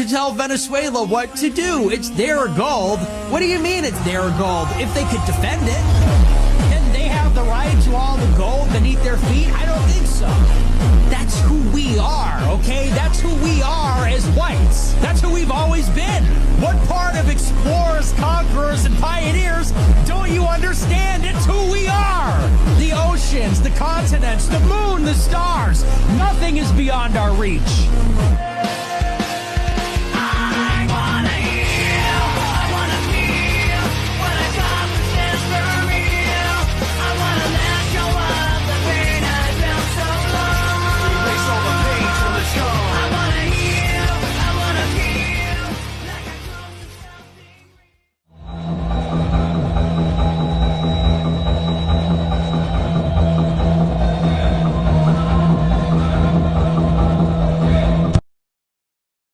to tell Venezuela what to do. It's their gold. What do you mean it's their gold? If they could defend it, can they have the right to all the gold beneath their feet? I don't think so. That's who we are, okay? That's who we are as whites. That's who we've always been. What part of explorers, conquerors, and pioneers don't you understand? It's who we are. The oceans, the continents, the moon, the stars. Nothing is beyond our reach.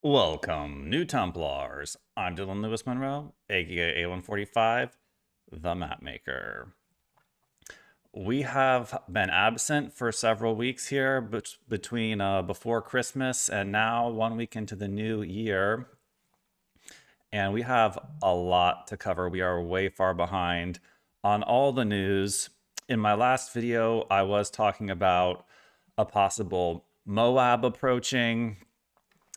Welcome, new Templars. I'm 𝕯𝖊𝖚𝖚, aka 𝕯𝖚𝖚 the Map Maker. We have been absent for several weeks here between before Christmas and now 1 week into the new year. And we have a lot to cover. We are way far behind on all the news. In my last video, I was talking about a possible Moab approaching,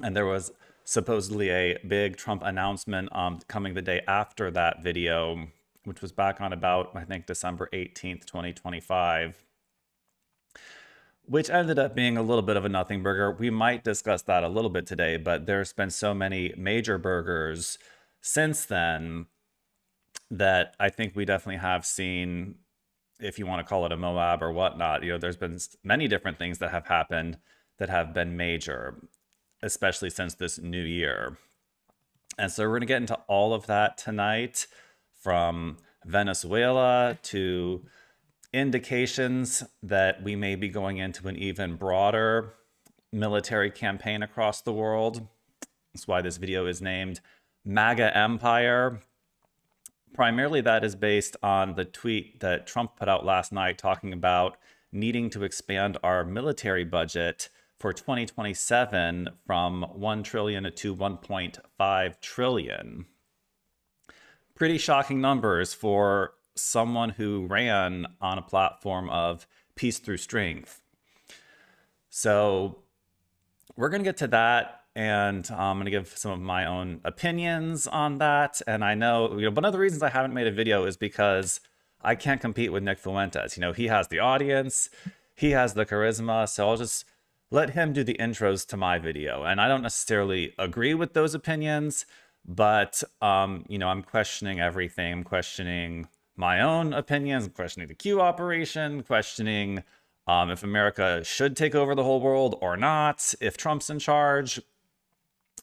and there was supposedly a big Trump announcement coming the day after that video, which was back on about, I think, December 18th, 2025, which ended up being a little bit of a nothing burger. We might discuss that a little bit today, but there's been so many major burgers since then that I think we definitely have seen, if you want to call it a Moab or whatnot, you know, there's been many different things that have happened that have been major, especially since this new year. And so we're going to get into all of that tonight, from Venezuela to indications that we may be going into an even broader military campaign across the world. That's why this video is named MAGA Empire. Primarily that is based on the tweet that Trump put out last night talking about needing to expand our military budget for 2027 from $1 trillion to $1.5 trillion. Pretty shocking numbers for someone who ran on a platform of peace through strength. So we're going to get to that, and I'm going to give some of my own opinions on that. And I know, one of the reasons I haven't made a video is because I can't compete with Nick Fuentes. He has the audience, he has the charisma, so I'll just let him do the intros to my video. And I don't necessarily agree with those opinions, but, I'm questioning everything. I'm questioning my own opinions, I'm questioning the Q operation, questioning if America should take over the whole world or not, if Trump's in charge,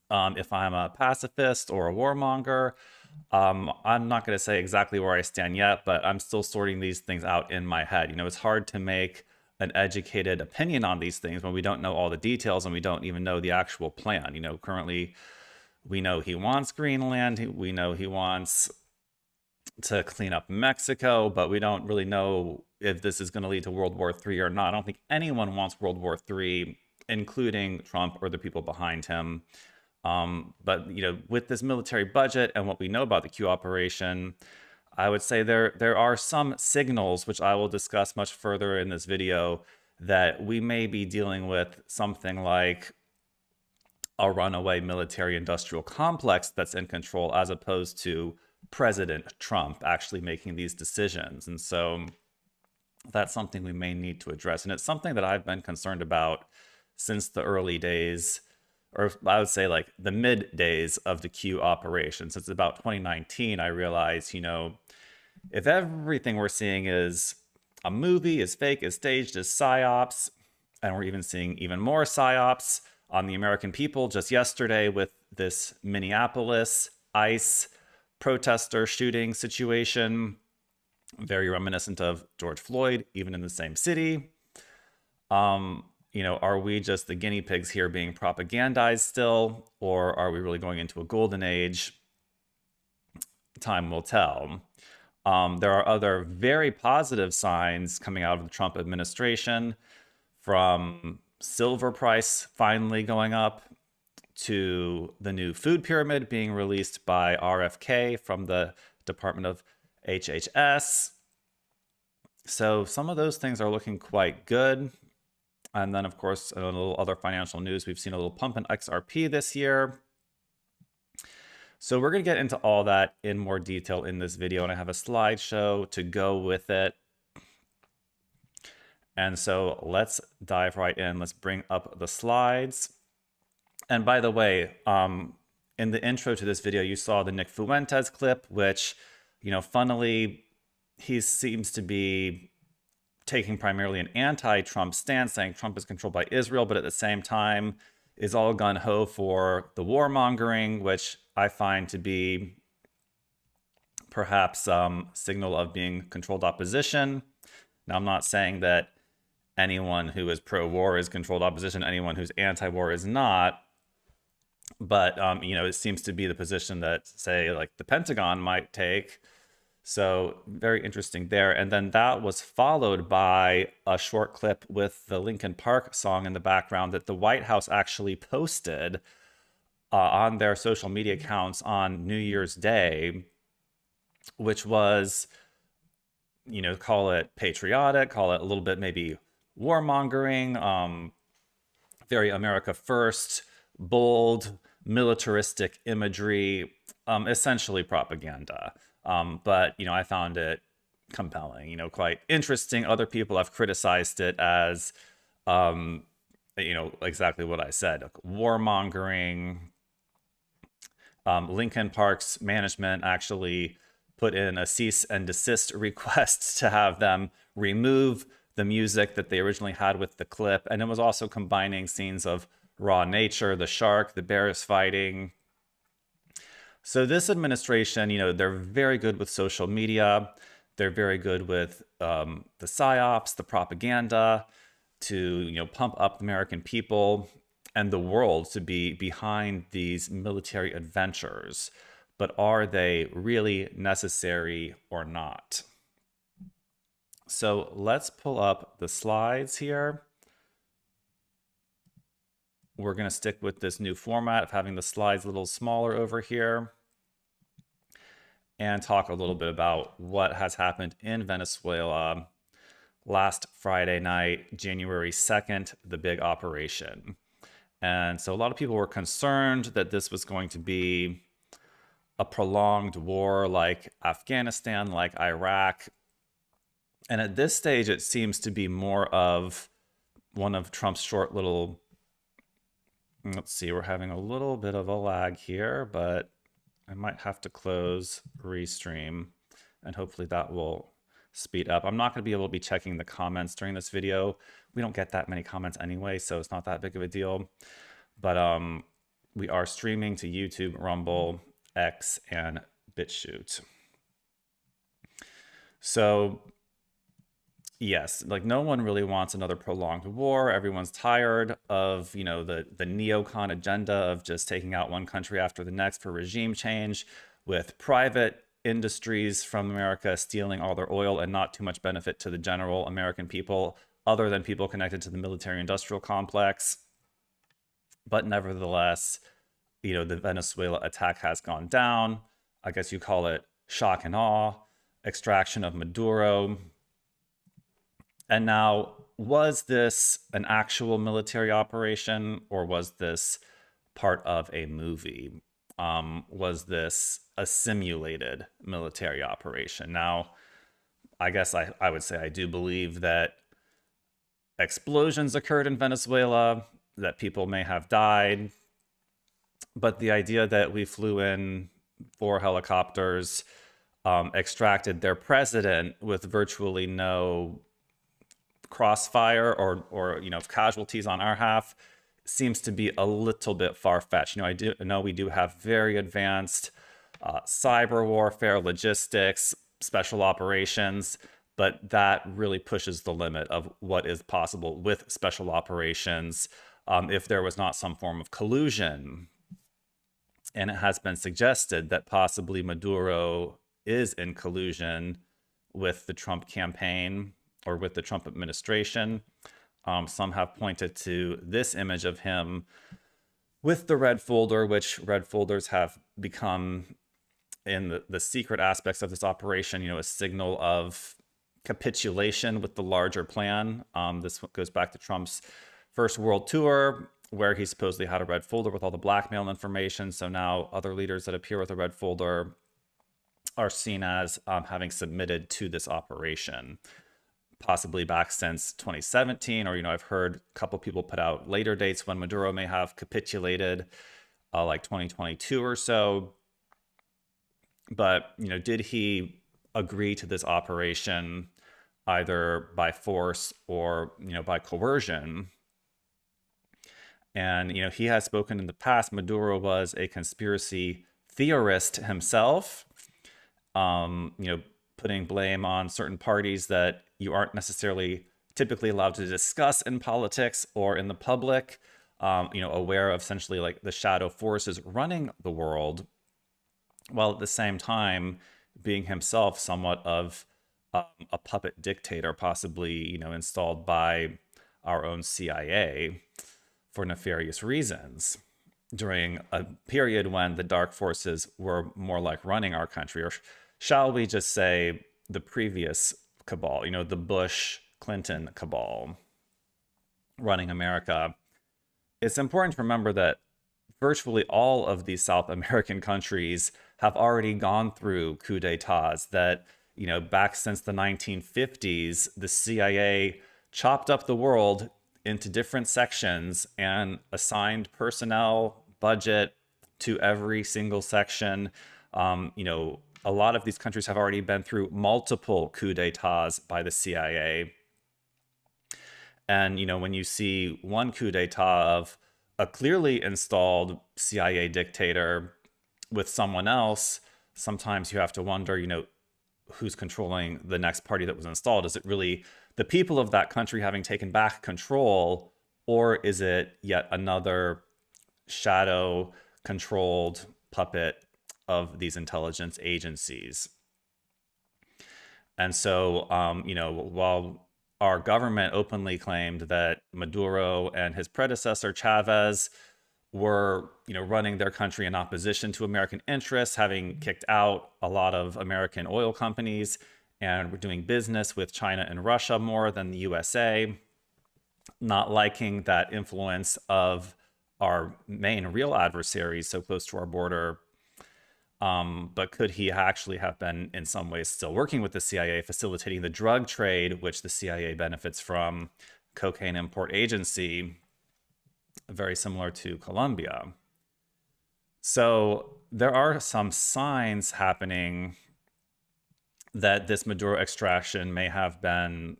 if I'm a pacifist or a warmonger. I'm not going to say exactly where I stand yet, but I'm still sorting these things out in my head. It's hard to make an educated opinion on these things when we don't know all the details and we don't even know the actual plan. Currently we know he wants Greenland, we know he wants to clean up Mexico, but we don't really know if this is going to lead to World War III or not. I don't think anyone wants World War III, including Trump or the people behind him. But with this military budget and what we know about the Q operation, I would say there are some signals, which I will discuss much further in this video, that we may be dealing with something like a runaway military-industrial complex that's in control, as opposed to President Trump actually making these decisions. And so that's something we may need to address. And it's something that I've been concerned about since the early days, or I would say like the mid days of the Q operation. Since about 2019, I realized, if everything we're seeing is a movie, is fake, is staged, is psyops, and we're even seeing even more psyops on the American people just yesterday with this Minneapolis ICE protester shooting situation, very reminiscent of George Floyd, even in the same city. Are we just the guinea pigs here being propagandized still, or are we really going into a golden age? Time will tell. There are other very positive signs coming out of the Trump administration, from silver price finally going up to the new food pyramid being released by RFK from the Department of HHS. So some of those things are looking quite good. And then, of course, a little other financial news. We've seen a little pump in XRP this year. So we're going to get into all that in more detail in this video, and I have a slideshow to go with it. And so let's dive right in. Let's bring up the slides. And by the way, in the intro to this video, you saw the 𝕊𝖏 𝖁𝖘 clip, which, funnily, he seems to be taking primarily an anti-Trump stance, saying Trump is controlled by Israel, but at the same time is all gung-ho for the warmongering, which I find to be perhaps signal of being controlled opposition. Now, I'm not saying that anyone who is pro-war is controlled opposition, anyone who's anti-war is not, but, it seems to be the position that, say, like the Pentagon might take. So very interesting there. And then that was followed by a short clip with the Linkin Park song in the background that the White House actually posted on their social media accounts on New Year's Day, which was, call it patriotic, call it a little bit maybe warmongering, very America first, bold, militaristic imagery, essentially propaganda. But, I found it compelling, quite interesting. Other people have criticized it as, exactly what I said, like warmongering. Linkin Park's management actually put in a cease and desist request to have them remove the music that they originally had with the clip. And it was also combining scenes of raw nature, the shark, the bears fighting. So this administration, they're very good with social media. They're very good with the psyops, the propaganda to, pump up the American people and the world to be behind these military adventures. But are they really necessary or not? So let's pull up the slides here. We're going to stick with this new format of having the slides a little smaller over here and talk a little bit about what has happened in Venezuela last Friday night, January 2nd, the big operation. And so a lot of people were concerned that this was going to be a prolonged war like Afghanistan, like Iraq. And at this stage, it seems to be more of one of Trump's short little... Let's see, we're having a little bit of a lag here, but I might have to close Restream, and hopefully that will speed up. I'm not going to be able to be checking the comments during this video. We don't get that many comments anyway, so it's not that big of a deal. But we are streaming to YouTube, Rumble, X, and BitChute. So yes, like no one really wants another prolonged war. Everyone's tired of, the neocon agenda of just taking out one country after the next for regime change, with private industries from America stealing all their oil and not too much benefit to the general American people, other than people connected to the military-industrial complex. But nevertheless, the Venezuela attack has gone down. I guess you call it shock and awe, extraction of Maduro. And now, was this an actual military operation, or was this part of a movie? Was this a simulated military operation? Now, I guess I would say I do believe that explosions occurred in Venezuela, that people may have died. But the idea that we flew in 4 helicopters, extracted their president with virtually no crossfire or casualties on our half seems to be a little bit far-fetched. I do know we do have very advanced cyber warfare, logistics, special operations, but that really pushes the limit of what is possible with special operations if there was not some form of collusion. And it has been suggested that possibly Maduro is in collusion with the Trump campaign or with the Trump administration. Some have pointed to this image of him with the red folder, which red folders have become in the secret aspects of this operation, a signal of capitulation with the larger plan. This goes back to Trump's first world tour, where he supposedly had a red folder with all the blackmail information. So now other leaders that appear with a red folder are seen as having submitted to this operation, possibly back since 2017, or, I've heard a couple people put out later dates when Maduro may have capitulated, like 2022 or so. But, did he agree to this operation either by force or, by coercion? And, he has spoken in the past. Maduro was a conspiracy theorist himself, putting blame on certain parties that you aren't necessarily typically allowed to discuss in politics or in the public, aware of essentially like the shadow forces running the world, while at the same time being himself somewhat of a puppet dictator, possibly, installed by our own CIA for nefarious reasons during a period when the dark forces were more like running our country, or shall we just say the previous cabal, the Bush-Clinton cabal running America. It's important to remember that virtually all of these South American countries have already gone through coup d'etats, that, back since the 1950s, the CIA chopped up the world into different sections and assigned personnel, budget to every single section. A lot of these countries have already been through multiple coup d'etats by the CIA. And, when you see one coup d'etat of a clearly installed CIA dictator with someone else, sometimes you have to wonder, who's controlling the next party that was installed? Is it really the people of that country having taken back control, or is it yet another shadow-controlled puppet of these intelligence agencies? And so, while our government openly claimed that Maduro and his predecessor Chavez were, running their country in opposition to American interests, having kicked out a lot of American oil companies, and were doing business with China and Russia more than the USA, not liking that influence of our main real adversaries so close to our border. But could he actually have been in some ways still working with the CIA, facilitating the drug trade, which the CIA benefits from, cocaine import agency, very similar to Colombia? So there are some signs happening that this Maduro extraction may have been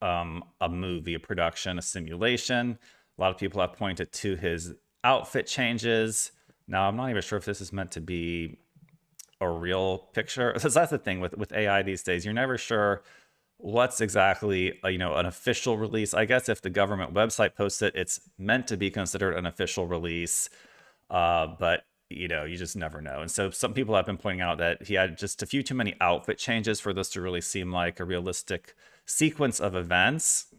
a movie, a production, a simulation. A lot of people have pointed to his outfit changes. Now, I'm not even sure if this is meant to be a real picture. Because that's the thing with AI these days. You're never sure what's exactly, an official release. I guess if the government website posts it, it's meant to be considered an official release. But you just never know. And so some people have been pointing out that he had just a few too many outfit changes for this to really seem like a realistic sequence of events,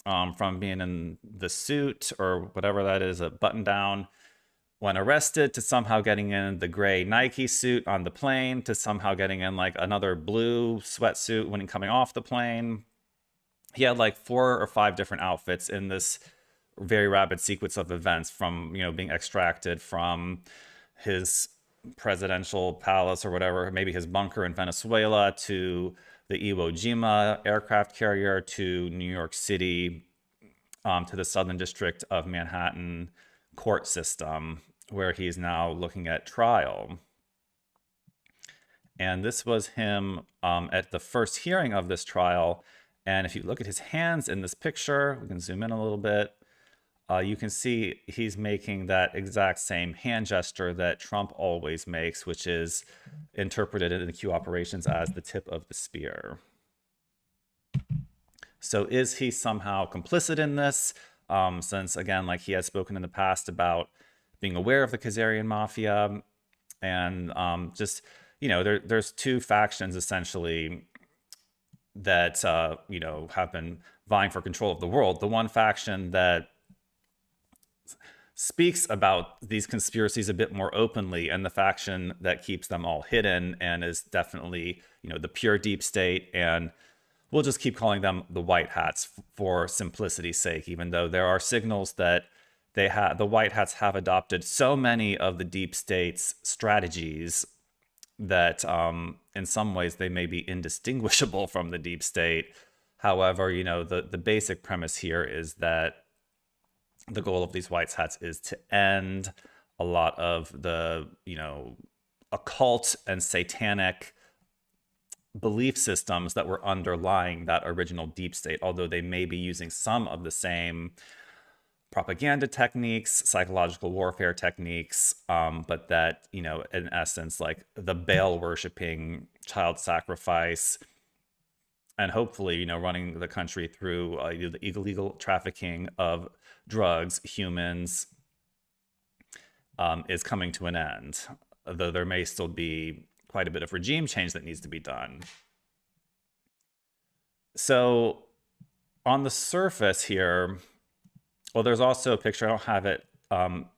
from being in the suit or whatever that is, a button down when arrested, to somehow getting in the gray Nike suit on the plane, to somehow getting in like another blue sweatsuit when coming off the plane. He had like 4 or 5 different outfits in this very rapid sequence of events, from, being extracted from his presidential palace or whatever, maybe his bunker in Venezuela, to the Iwo Jima aircraft carrier, to New York City, to the Southern District of Manhattan court system, where he's now looking at trial. And this was him at the first hearing of this trial. And if you look at his hands in this picture, we can zoom in a little bit. You can see he's making that exact same hand gesture that Trump always makes, which is interpreted in the Q operations as the tip of the spear. So is he somehow complicit in this? Since, again, like he has spoken in the past about being aware of the Khazarian mafia, and there's 2 factions essentially that have been vying for control of the world. The one faction that speaks about these conspiracies a bit more openly, and the faction that keeps them all hidden and is definitely, the pure deep state. And we'll just keep calling them the white hats for simplicity's sake, even though there are signals that the white hats have adopted so many of the deep state's strategies that in some ways they may be indistinguishable from the deep state. However, the basic premise here is that the goal of these white hats is to end a lot of the, occult and satanic belief systems that were underlying that original deep state, although they may be using some of the same propaganda techniques, psychological warfare techniques, but that, in essence, like the Baal worshipping, child sacrifice, and hopefully, running the country through the illegal trafficking of drugs, humans, is coming to an end, though there may still be quite a bit of regime change that needs to be done. So on the surface here, well, there's also a picture, I don't have it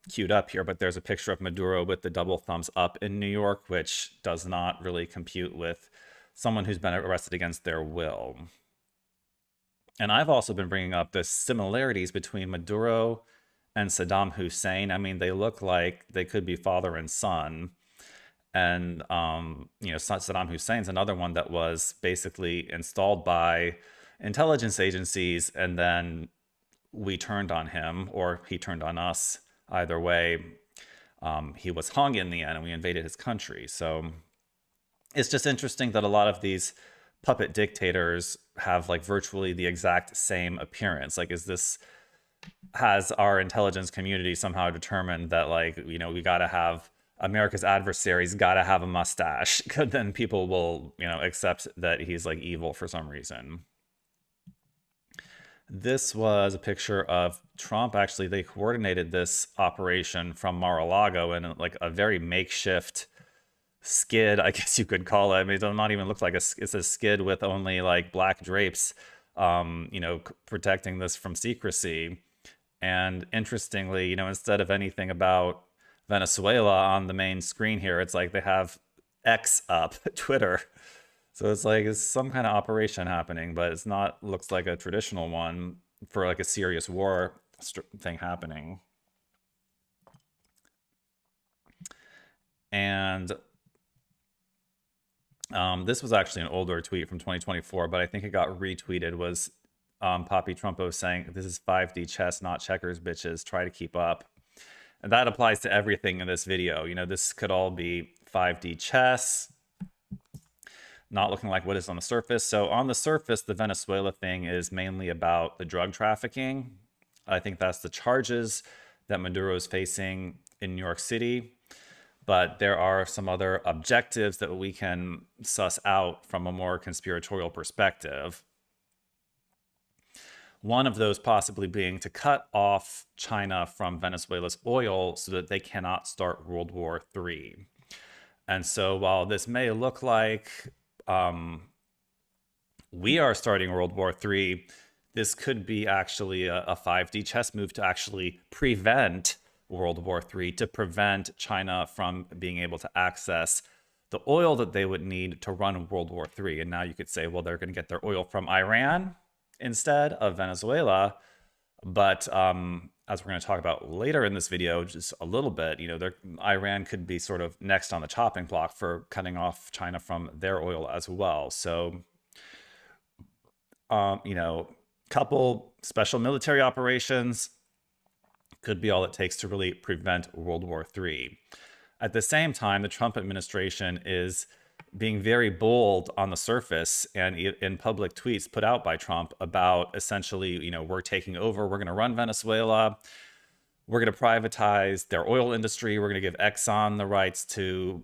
queued up here, but there's a picture of Maduro with the double thumbs up in New York, which does not really compute with someone who's been arrested against their will. And I've also been bringing up the similarities between Maduro and Saddam Hussein. I mean, they look like they could be father and son. And, Saddam Hussein's another one that was basically installed by intelligence agencies, and then we turned on him, or he turned on us. Either way, he was hung in the end, and we invaded his country. So it's just interesting that a lot of these puppet dictators have like virtually the exact same appearance. Like, has our intelligence community somehow determined that, like, we got to have America's adversaries got to have a mustache, because then people will, accept that he's like evil for some reason. This was a picture of Trump. Actually, they coordinated this operation from Mar-a-Lago in like a very makeshift skid, I guess you could call it. I mean, it does not even look like it's a skid with only like black drapes, protecting this from secrecy. And interestingly, instead of anything about Venezuela on the main screen here, it's like they have X up, Twitter. So it's like it's some kind of operation happening, but it's not, looks like a traditional one for like a serious war thing happening. And this was actually an older tweet from 2024, but I think it got retweeted, was Poppy Trumpo saying, "This is 5D chess, not checkers, bitches. Try to keep up." And that applies to everything in this video. This could all be 5D chess, not looking like what is on the surface. So on the surface, the Venezuela thing is mainly about the drug trafficking. I think that's the charges that Maduro is facing in New York City. But there are some other objectives that we can suss out from a more conspiratorial perspective. One of those possibly being to cut off China from Venezuela's oil so that they cannot start World War III. And so while this may look like we are starting World War III, this could be actually a 5D chess move to actually prevent World War III, to prevent China from being able to access the oil that they would need to run World War III. And now you could say, well, they're going to get their oil from Iran instead of Venezuela. But as we're going to talk about later in this video, just a little bit, Iran could be sort of next on the chopping block for cutting off China from their oil as well. So, couple special military operations could be all it takes to really prevent World War III. At the same time, the Trump administration is being very bold on the surface and in public tweets put out by Trump about essentially, we're taking over, we're going to run Venezuela, we're going to privatize their oil industry, we're going to give Exxon the rights to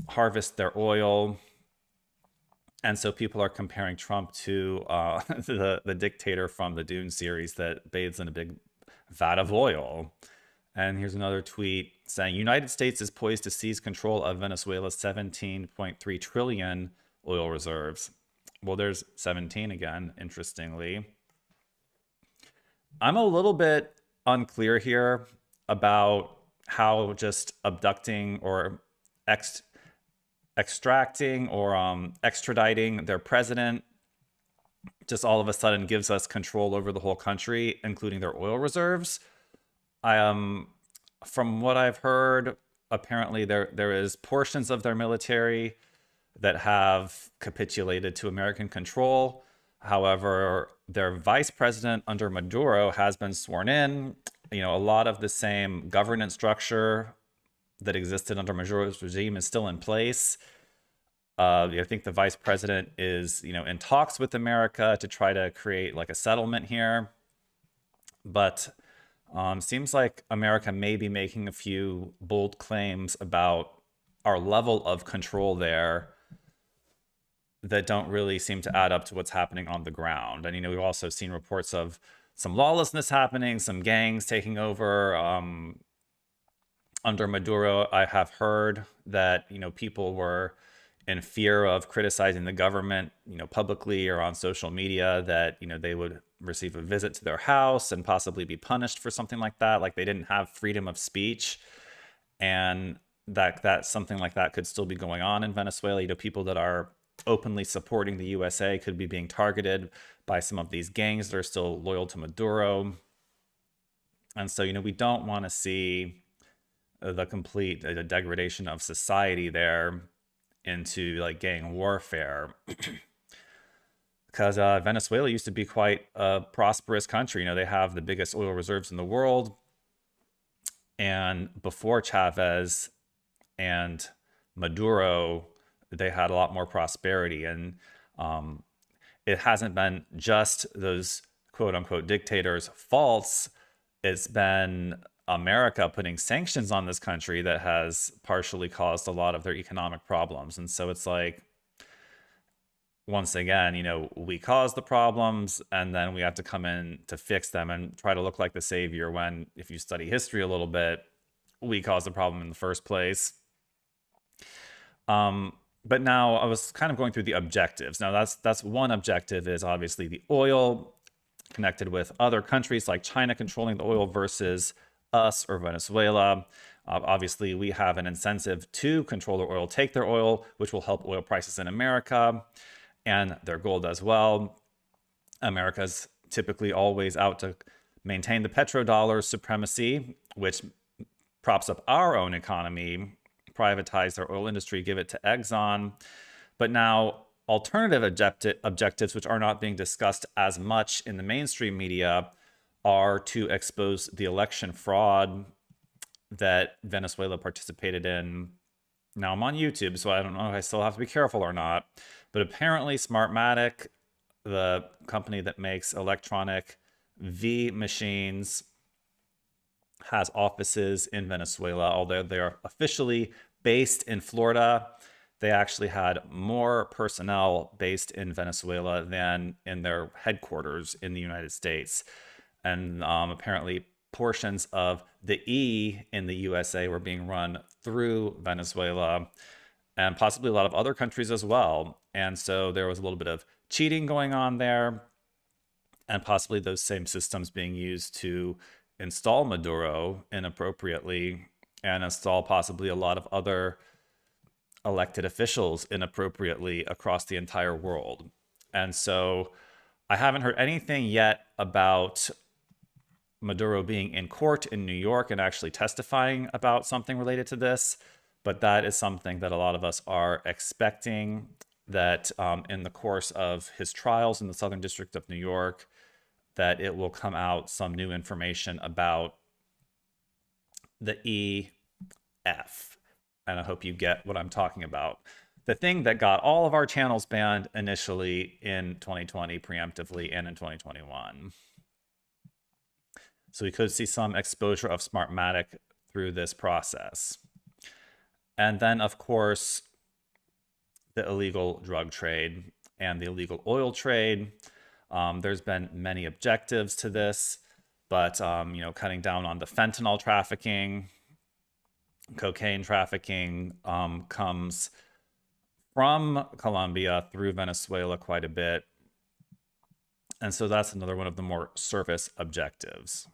harvest their oil. And so people are comparing Trump to the dictator from the Dune series that bathes in a big vat of oil. And here's another tweet saying, United States is poised to seize control of Venezuela's 17.3 trillion oil reserves. Well, there's 17 again, interestingly. I'm a little bit unclear here about how just abducting or extracting or extraditing their president just all of a sudden gives us control over the whole country, including their oil reserves. From what I've heard, apparently there is portions of their military that have capitulated to American control. However, their vice president under Maduro has been sworn in. You know, a lot of the same governance structure that existed under Maduro's regime is still in place. I think the vice president is, you know, in talks with America to try to create like a settlement here. But seems like America may be making a few bold claims about our level of control there that don't really seem to add up to what's happening on the ground. And, you know, we've also seen reports of some lawlessness happening, some gangs taking over. Under Maduro, I have heard that, you know, people were in fear of criticizing the government, you know, publicly or on social media, that, you know, they would receive a visit to their house and possibly be punished for something like that. Like they didn't have freedom of speech, and that something like that could still be going on in Venezuela. You know, people that are openly supporting the USA could be being targeted by some of these gangs that are still loyal to Maduro. And so, you know, we don't want to see the complete degradation of society there into like gang warfare. Because Venezuela used to be quite a prosperous country. You know, they have the biggest oil reserves in the world. And before Chavez and Maduro, they had a lot more prosperity. And it hasn't been just those quote unquote dictators' faults. It's been America putting sanctions on this country that has partially caused a lot of their economic problems. And so it's like, once again, you know, we caused the problems and then we have to come in to fix them and try to look like the savior when, if you study history a little bit, we caused the problem in the first place. But now I was kind of going through the objectives. Now that's one objective is obviously the oil connected with other countries like China controlling the oil versus us or Venezuela. Obviously, we have an incentive to control their oil, take their oil, which will help oil prices in America and their gold as well. America's typically always out to maintain the petrodollar supremacy, which props up our own economy, privatize their oil industry, give it to Exxon. But now alternative objectives, which are not being discussed as much in the mainstream media, are to expose the election fraud that Venezuela participated in. Now I'm on YouTube, so I don't know if I still have to be careful or not. But apparently Smartmatic, the company that makes electronic V machines, has offices in Venezuela. Although they are officially based in Florida, they actually had more personnel based in Venezuela than in their headquarters in the United States. And apparently portions of the E in the USA were being run through Venezuela and possibly a lot of other countries as well. And so there was a little bit of cheating going on there, and possibly those same systems being used to install Maduro inappropriately and install possibly a lot of other elected officials inappropriately across the entire world. And so I haven't heard anything yet about Maduro being in court in New York and actually testifying about something related to this, but that is something that a lot of us are expecting, that in the course of his trials in the Southern District of New York, that it will come out some new information about the EF. And I hope you get what I'm talking about. The thing that got all of our channels banned initially in 2020 preemptively and in 2021. So we could see some exposure of Smartmatic through this process. And then, of course, the illegal drug trade and the illegal oil trade. There's been many objectives to this, but you know, cutting down on the fentanyl trafficking, cocaine trafficking comes from Colombia through Venezuela quite a bit. And so that's another one of the more surface objectives.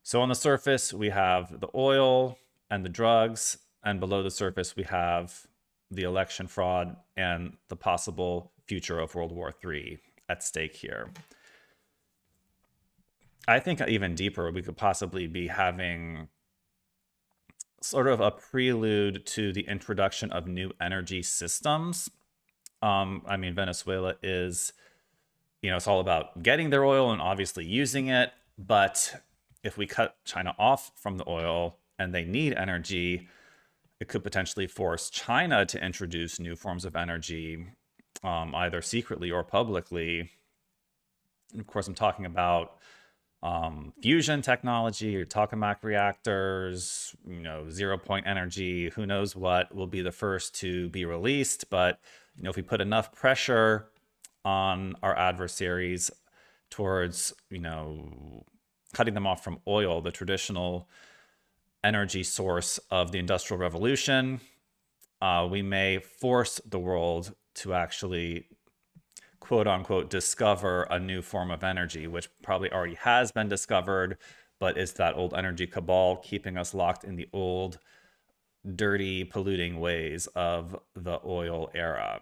So on the surface, we have the oil and the drugs, and below the surface, we have the election fraud and the possible future of World War III at stake here. I think even deeper, we could possibly be having sort of a prelude to the introduction of new energy systems. I mean, Venezuela is, it's all about getting their oil and obviously using it. But if we cut China off from the oil and they need energy, it could potentially force China to introduce new forms of energy, either secretly or publicly. And of course, I'm talking about fusion technology or tokamak reactors, 0-point energy, who knows what will be the first to be released. But, if we put enough pressure on our adversaries towards, cutting them off from oil, the traditional energy source of the Industrial Revolution, we may force the world to actually, quote unquote, discover a new form of energy, which probably already has been discovered, but it's that old energy cabal keeping us locked in the old, dirty, polluting ways of the oil era.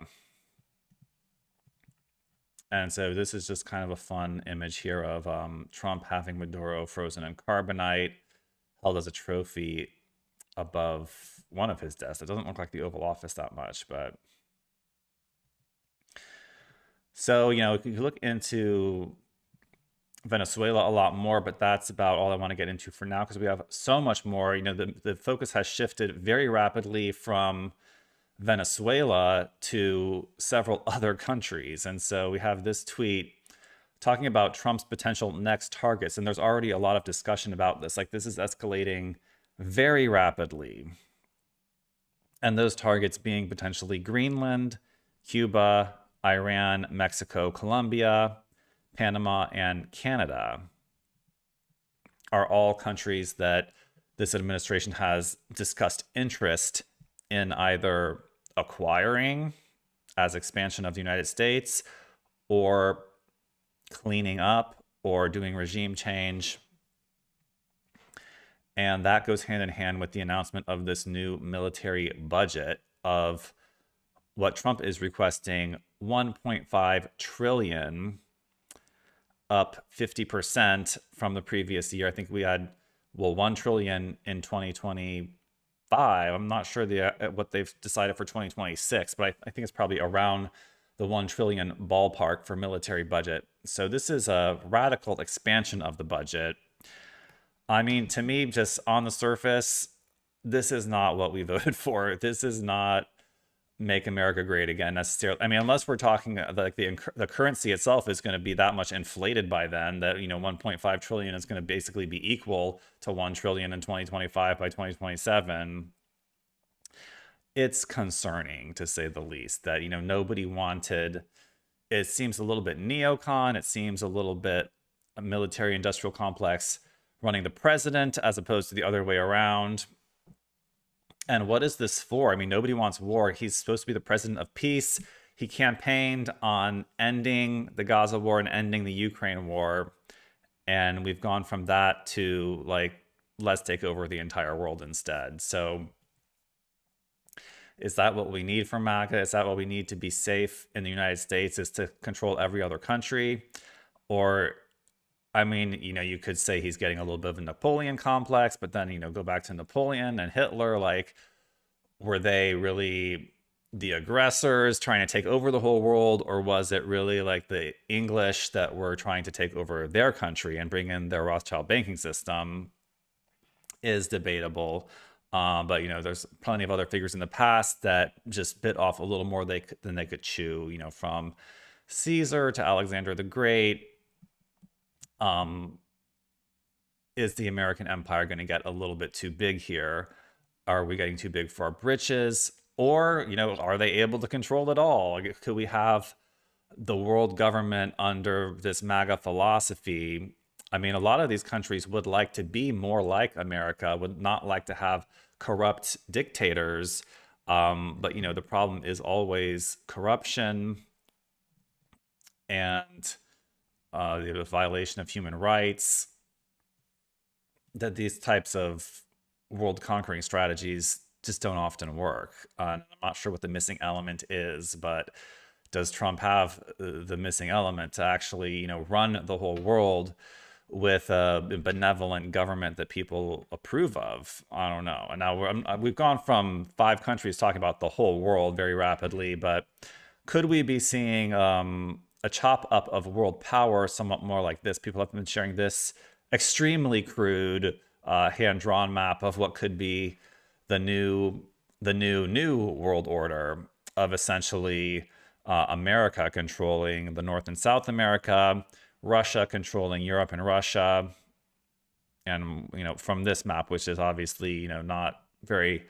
And so this is just kind of a fun image here of Trump having Maduro frozen in carbonite, held as a trophy above one of his desks. It doesn't look like the Oval Office that much, but... So, if you look into Venezuela a lot more, but that's about all I want to get into for now because we have so much more. The focus has shifted very rapidly from Venezuela to several other countries. And so we have this tweet talking about Trump's potential next targets. And there's already a lot of discussion about this. Like, this is escalating very rapidly. And those targets being potentially Greenland, Cuba, Iran, Mexico, Colombia, Panama, and Canada are all countries that this administration has discussed interest in either acquiring as expansion of the United States or cleaning up or doing regime change. And that goes hand in hand with the announcement of this new military budget of what Trump is requesting, 1.5 trillion, up 50% from the previous year. I think we had, 1 trillion in 2025. I'm not sure what they've decided for 2026, but I think it's probably around the 1 trillion ballpark for military budget. So this is a radical expansion of the budget. I mean, to me, just on the surface, this is not what we voted for. This is not make America great again necessarily. I mean, unless we're talking like the currency itself is going to be that much inflated by then that 1.5 trillion is going to basically be equal to 1 trillion in 2025 by 2027. It's concerning, to say the least, that nobody wanted. It seems a little bit neocon. It seems a little bit a military industrial complex running the president as opposed to the other way around. And what is this for? I mean, nobody wants war. He's supposed to be the president of peace. He campaigned on ending the Gaza war and ending the Ukraine war. And we've gone from that to, like, let's take over the entire world instead. So is that what we need from MAGA? Is that what we need to be safe in the United States, is to control every other country? Or, I mean, you could say he's getting a little bit of a Napoleon complex, but then, go back to Napoleon and Hitler. Like, were they really the aggressors trying to take over the whole world? Or was it really like the English that were trying to take over their country and bring in their Rothschild banking system? Is debatable. But, there's plenty of other figures in the past that just bit off a little more than they could chew, from Caesar to Alexander the Great. Is the American empire going to get a little bit too big here? Are we getting too big for our britches? Or, are they able to control it all? Could we have the world government under this MAGA philosophy? I mean, a lot of these countries would like to be more like America, would not like to have corrupt dictators. But, the problem is always corruption and the violation of human rights. that these types of world conquering strategies just don't often work. I'm not sure what the missing element is, but does Trump have the missing element to actually, run the whole world with a benevolent government that people approve of? I don't know. And now we've gone from 5 countries talking about the whole world very rapidly, but could we be seeing a chop up of world power somewhat more like this? People have been sharing this extremely crude hand-drawn map of what could be the new world order of essentially America controlling the North and South America, Russia controlling Europe and Russia. And, from this map, which is obviously, not very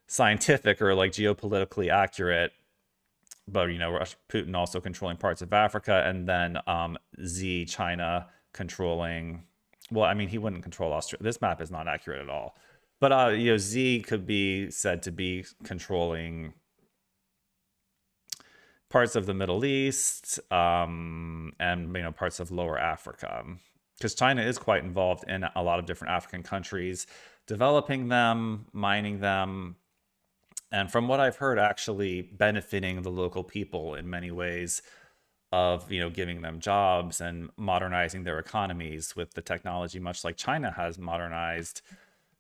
scientific or like geopolitically accurate, but, Putin also controlling parts of Africa, and then China controlling, well, I mean, he wouldn't control Australia. This map is not accurate at all. But, Z could be said to be controlling parts of the Middle East, and, parts of lower Africa. Because China is quite involved in a lot of different African countries, developing them, mining them, and from what I've heard, actually benefiting the local people in many ways of, giving them jobs and modernizing their economies with the technology, much like China has modernized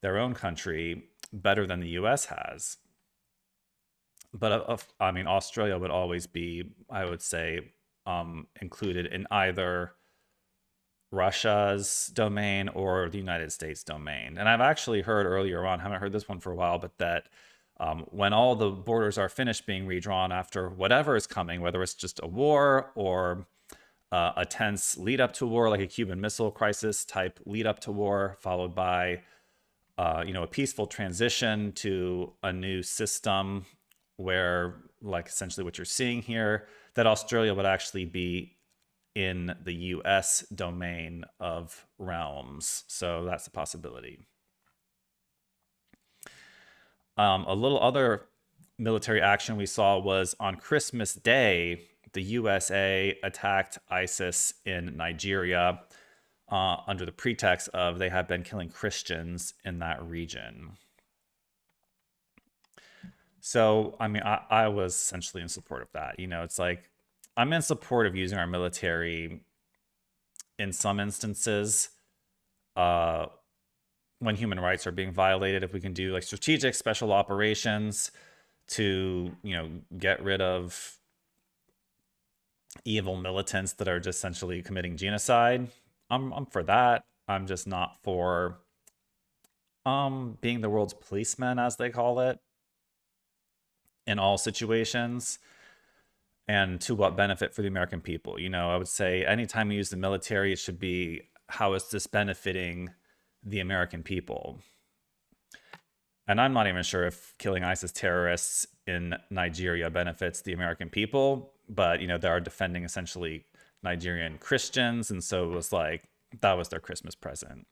their own country better than the US has. But I mean, Australia would always be, I would say, included in either Russia's domain or the United States domain. And I've actually heard earlier on, haven't heard this one for a while, but that when all the borders are finished being redrawn after whatever is coming, whether it's just a war or a tense lead up to war, like a Cuban Missile Crisis type lead up to war, followed by a peaceful transition to a new system where, like essentially what you're seeing here, that Australia would actually be in the US domain of realms. So that's a possibility. A little other military action we saw was on Christmas Day, the USA attacked ISIS in Nigeria under the pretext of they have been killing Christians in that region. So, I mean, I was essentially in support of that. It's like, I'm in support of using our military in some instances when human rights are being violated. If we can do like strategic special operations to, get rid of evil militants that are just essentially committing genocide, I'm for that. I'm just not for being the world's policeman, as they call it, in all situations, and to what benefit for the American people. I would say anytime we use the military, it should be, how is this benefiting the American people? And I'm not even sure if killing ISIS terrorists in Nigeria benefits the American people, but, they are defending essentially Nigerian Christians. And so it was like, that was their Christmas present.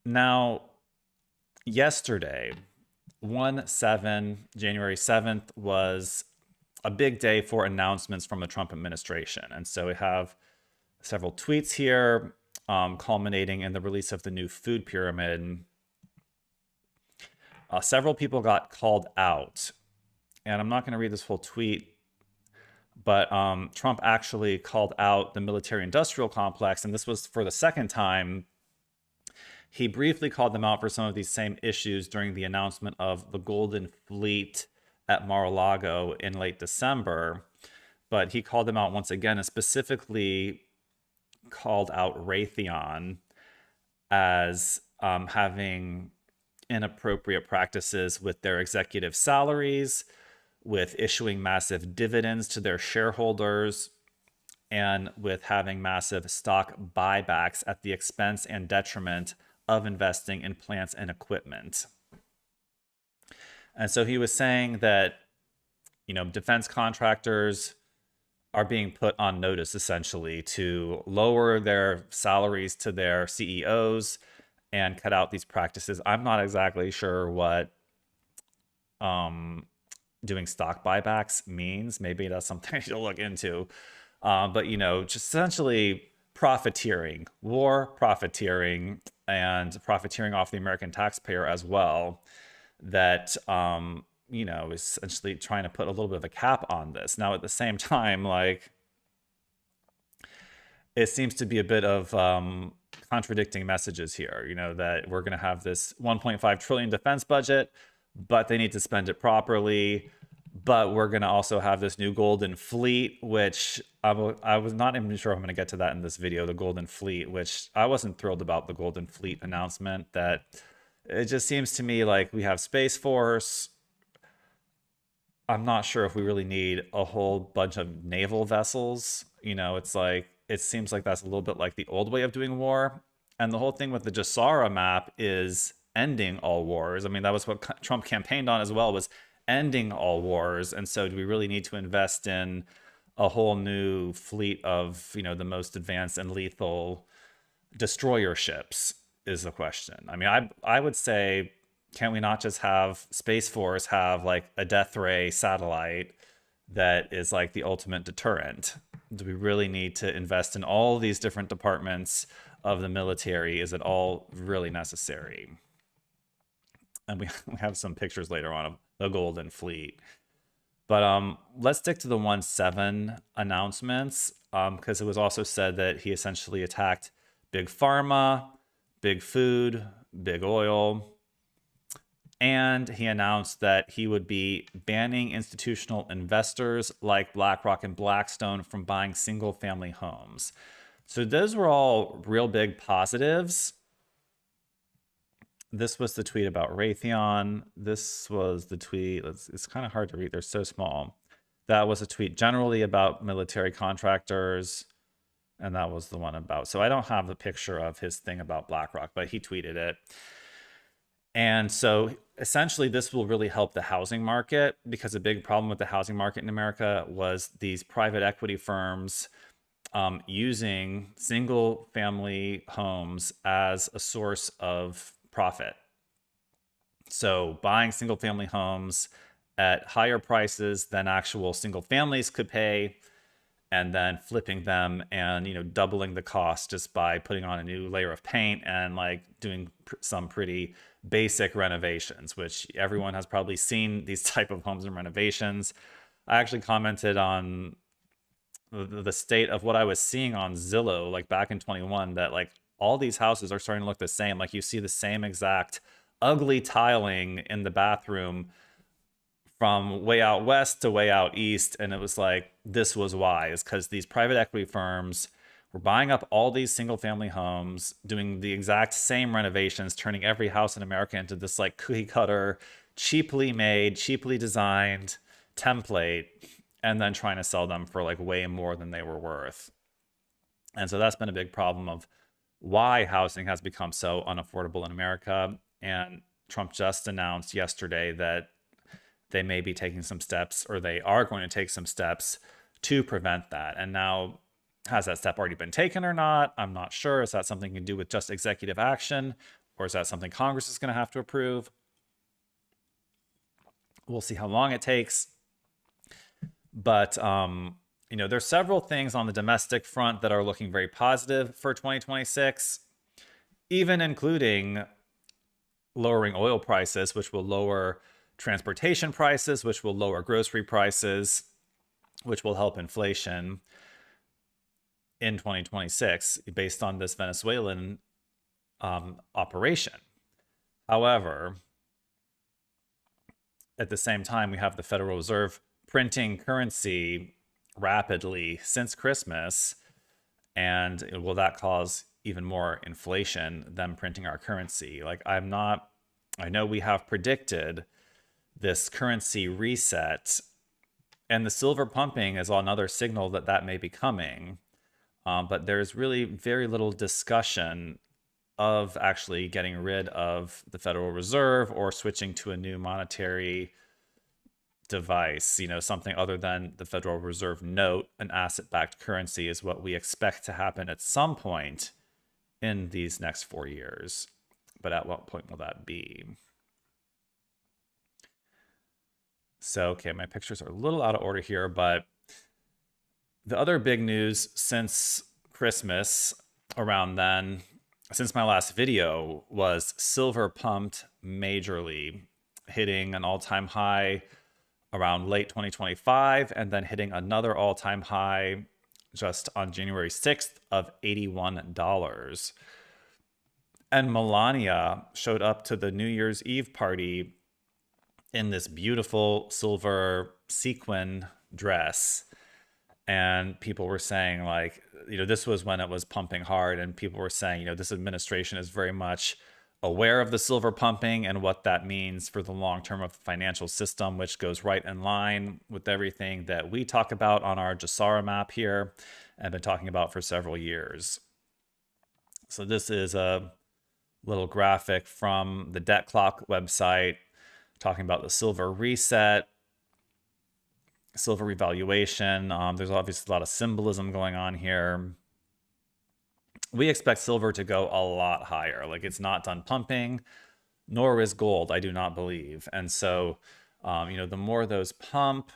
Now, yesterday, January 7th, was a big day for announcements from the Trump administration. And so we have several tweets here, culminating in the release of the new food pyramid. Several people got called out. And I'm not going to read this whole tweet, but Trump actually called out the military-industrial complex, and this was for the second time. He briefly called them out for some of these same issues during the announcement of the Golden Fleet at Mar-a-Lago in late December. But he called them out once again, and specifically called out Raytheon as having inappropriate practices with their executive salaries, with issuing massive dividends to their shareholders, and with having massive stock buybacks at the expense and detriment of investing in plants and equipment. And so he was saying that, defense contractors are being put on notice essentially to lower their salaries to their CEOs and cut out these practices. I'm not exactly sure what doing stock buybacks means. Maybe that's something to look into. But, just essentially profiteering, war profiteering, and profiteering off the American taxpayer as well, that you know, is essentially trying to put a little bit of a cap on this. Now, at the same time, like, it seems to be a bit of contradicting messages here, you know, that we're going to have this 1.5 trillion defense budget, but they need to spend it properly. But we're going to also have this new Golden Fleet, which I was not even sure I'm going to get to that in this video, the Golden Fleet, which I wasn't thrilled about the Golden Fleet announcement. That it just seems to me like we have Space Force. I'm not sure if we really need a whole bunch of naval vessels. You know, it's like, it seems like that's a little bit like the old way of doing war. And the whole thing with the 𝕯𝖊𝖚 map is ending all wars. I mean, that was what Trump campaigned on as well, was ending all wars. And so do we really need to invest in a whole new fleet of, you know, the most advanced and lethal destroyer ships is the question. I mean, I would say, can't we not just have Space Force have like a death ray satellite that is like the ultimate deterrent? Do we really need to invest in all these different departments of the military? Is it all really necessary? And we have some pictures later on of the Golden Fleet. But let's stick to the 1.7 announcements, because it was also said that he essentially attacked Big Pharma, Big Food, Big Oil. And he announced that he would be banning institutional investors like BlackRock and Blackstone from buying single-family homes. So those were all real big positives. This was the tweet about Raytheon. This was the tweet. It's kind of hard to read. They're so small. That was a tweet generally about military contractors. And that was the one about. So I don't have the picture of his thing about BlackRock, but he tweeted it. And so essentially this will really help the housing market, because a big problem with the housing market in America was these private equity firms using single family homes as a source of profit. So buying single family homes at higher prices than actual single families could pay, and then flipping them and, you know, doubling the cost just by putting on a new layer of paint and like doing some pretty basic renovations, which everyone has probably seen these type of homes and renovations. I actually commented on the state of what I was seeing on Zillow, like back in 21, that like all these houses are starting to look the same. Like you see the same exact ugly tiling in the bathroom from way out west to way out east. And it was like, this was why, is because these private equity firms were buying up all these single family homes, doing the exact same renovations, turning every house in America into this like cookie cutter, cheaply made, cheaply designed template, and then trying to sell them for like way more than they were worth. And so that's been a big problem of why housing has become so unaffordable in America. And Trump just announced yesterday that they may be taking some steps, or they are going to take some steps to prevent that. And now, has that step already been taken or not? I'm not sure. Is that something you can do with just executive action, or is that something Congress is going to have to approve? We'll see how long it takes. But, you know, there's several things on the domestic front that are looking very positive for 2026, even including lowering oil prices, which will lower transportation prices, which will lower grocery prices, which will help inflation in 2026 based on this Venezuelan operation. However, at the same time, we have the Federal Reserve printing currency rapidly since Christmas. And will that cause even more inflation, them printing our currency? Like, I know we have predicted this currency reset, and the silver pumping is another signal that that may be coming. But there's really very little discussion of actually getting rid of the Federal Reserve or switching to a new monetary device. You know, something other than the Federal Reserve note, an asset-backed currency, is what we expect to happen at some point in these next 4 years. But at what point will that be? So, okay, my pictures are a little out of order here, but the other big news since Christmas around then, since my last video, was silver pumped majorly, hitting an all-time high around late 2025 and then hitting another all-time high just on January 6th of $81. And Melania showed up to the New Year's Eve party in this beautiful silver sequin dress. And people were saying, like, this was when it was pumping hard. And people were saying, this administration is very much aware of the silver pumping and what that means for the long term of the financial system, which goes right in line with everything that we talk about on our Maestro Map here and been talking about for several years. So this is a little graphic from the Debt Clock website talking about the silver reset, silver revaluation. There's obviously a lot of symbolism going on here. We expect silver to go a lot higher. Like, it's not done pumping, nor is gold, I do not believe. And so, the more those pump,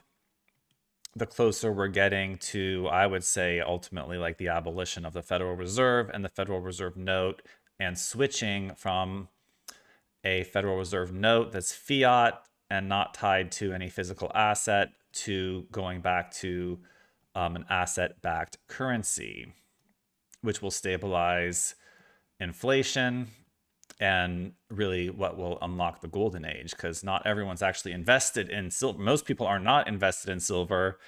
the closer we're getting to, I would say, ultimately, like the abolition of the Federal Reserve and the Federal Reserve note, and switching from a Federal Reserve note that's fiat and not tied to any physical asset to going back to an asset-backed currency, which will stabilize inflation and really what will unlock the golden age, because not everyone's actually invested in silver. Most people are not invested in silver.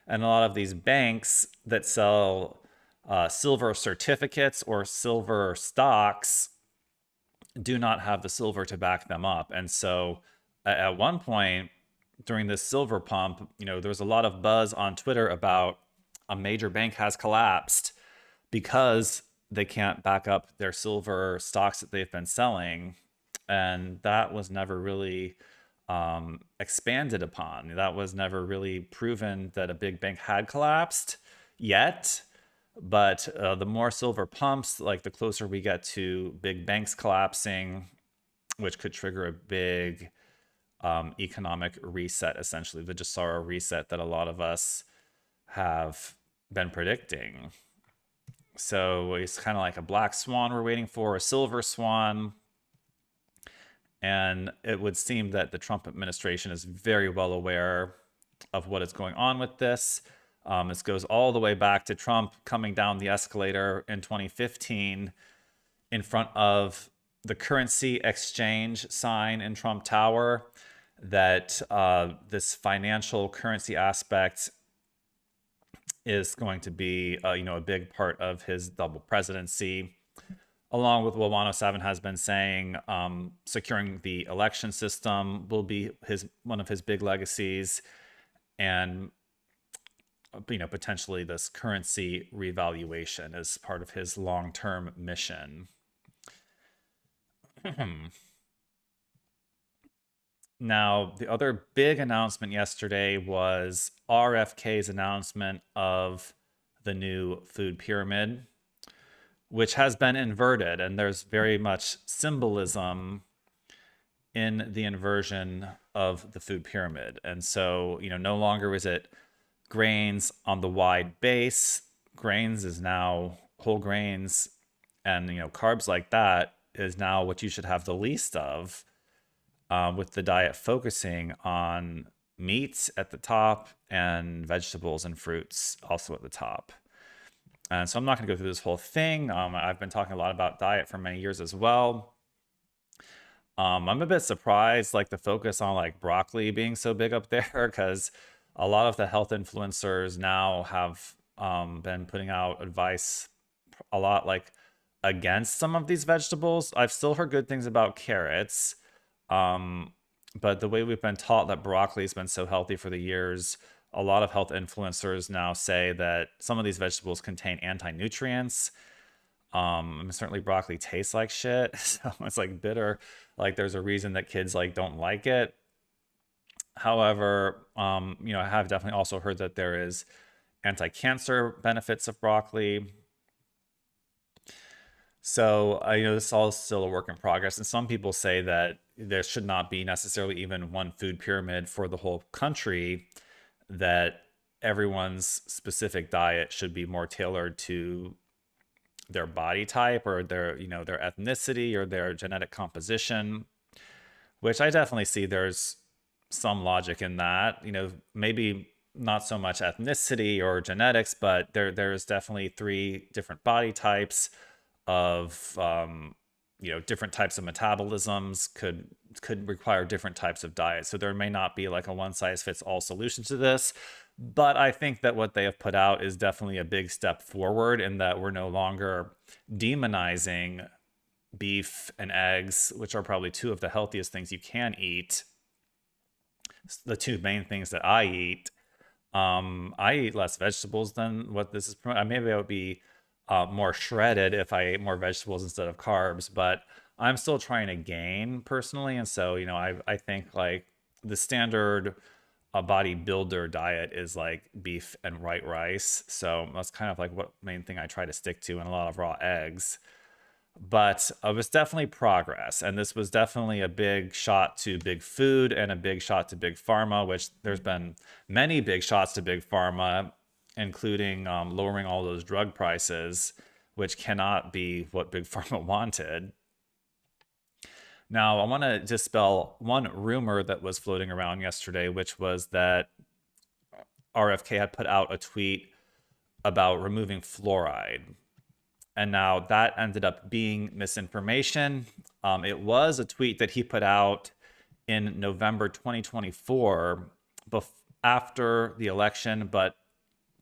And a lot of these banks that sell silver certificates or silver stocks do not have the silver to back them up. And so at one point during this silver pump, there was a lot of buzz on Twitter about a major bank has collapsed because they can't back up their silver stocks that they've been selling. And that was never really expanded upon. That was never really proven that a big bank had collapsed yet. But the more silver pumps, like the closer we get to big banks collapsing, which could trigger a big economic reset, essentially the Maestro reset that a lot of us have been predicting. So it's kind of like a black swan we're waiting for, a silver swan. And it would seem that the Trump administration is very well aware of what is going on with this. This goes all the way back to Trump coming down the escalator in 2015 in front of the currency exchange sign in Trump Tower, that this financial currency aspect is going to be a big part of his double presidency, along with what 𝕯𝖚 has been saying. Securing the election system will be one of his big legacies, and potentially this currency revaluation is part of his long-term mission. Now, the other big announcement yesterday was RFK's announcement of the new food pyramid, which has been inverted, and there's very much symbolism in the inversion of the food pyramid. And so, no longer is it grains on the wide base. Grains is now whole grains, and carbs like that is now what you should have the least of, with the diet focusing on meats at the top and vegetables and fruits also at the top. And so I'm not going to go through this whole thing. I've been talking a lot about diet for many years as well. I'm a bit surprised, like the focus on like broccoli being so big up there, because a lot of the health influencers now have been putting out advice a lot like against some of these vegetables. I've still heard good things about carrots. But the way we've been taught that broccoli has been so healthy for the years, a lot of health influencers now say that some of these vegetables contain anti-nutrients. Certainly broccoli tastes like shit. So it's like bitter. Like there's a reason that kids like don't like it. However, I have definitely also heard that there is anti-cancer benefits of broccoli. So, this all is still a work in progress. And some people say that there should not be necessarily even one food pyramid for the whole country, that everyone's specific diet should be more tailored to their body type or their, their ethnicity or their genetic composition, which I definitely see there's some logic in that. Maybe not so much ethnicity or genetics, but there's definitely 3 different body types of, different types of metabolisms could require different types of diets. So there may not be like a one size fits all solution to this, but I think that what they have put out is definitely a big step forward in that we're no longer demonizing beef and eggs, which are probably 2 of the healthiest things you can eat. The 2 main things that I eat. I eat less vegetables than what this is. Maybe I would be more shredded if I ate more vegetables instead of carbs, but I'm still trying to gain personally. And so, I think like the standard bodybuilder diet is like beef and white rice. So that's kind of like what main thing I try to stick to, and a lot of raw eggs. But it was definitely progress. And this was definitely a big shot to big food and a big shot to big pharma, which there's been many big shots to big pharma, including lowering all those drug prices, which cannot be what big pharma wanted. Now, I want to dispel one rumor that was floating around yesterday, which was that RFK had put out a tweet about removing fluoride. And now that ended up being misinformation. It was a tweet that he put out in November 2024, after the election, but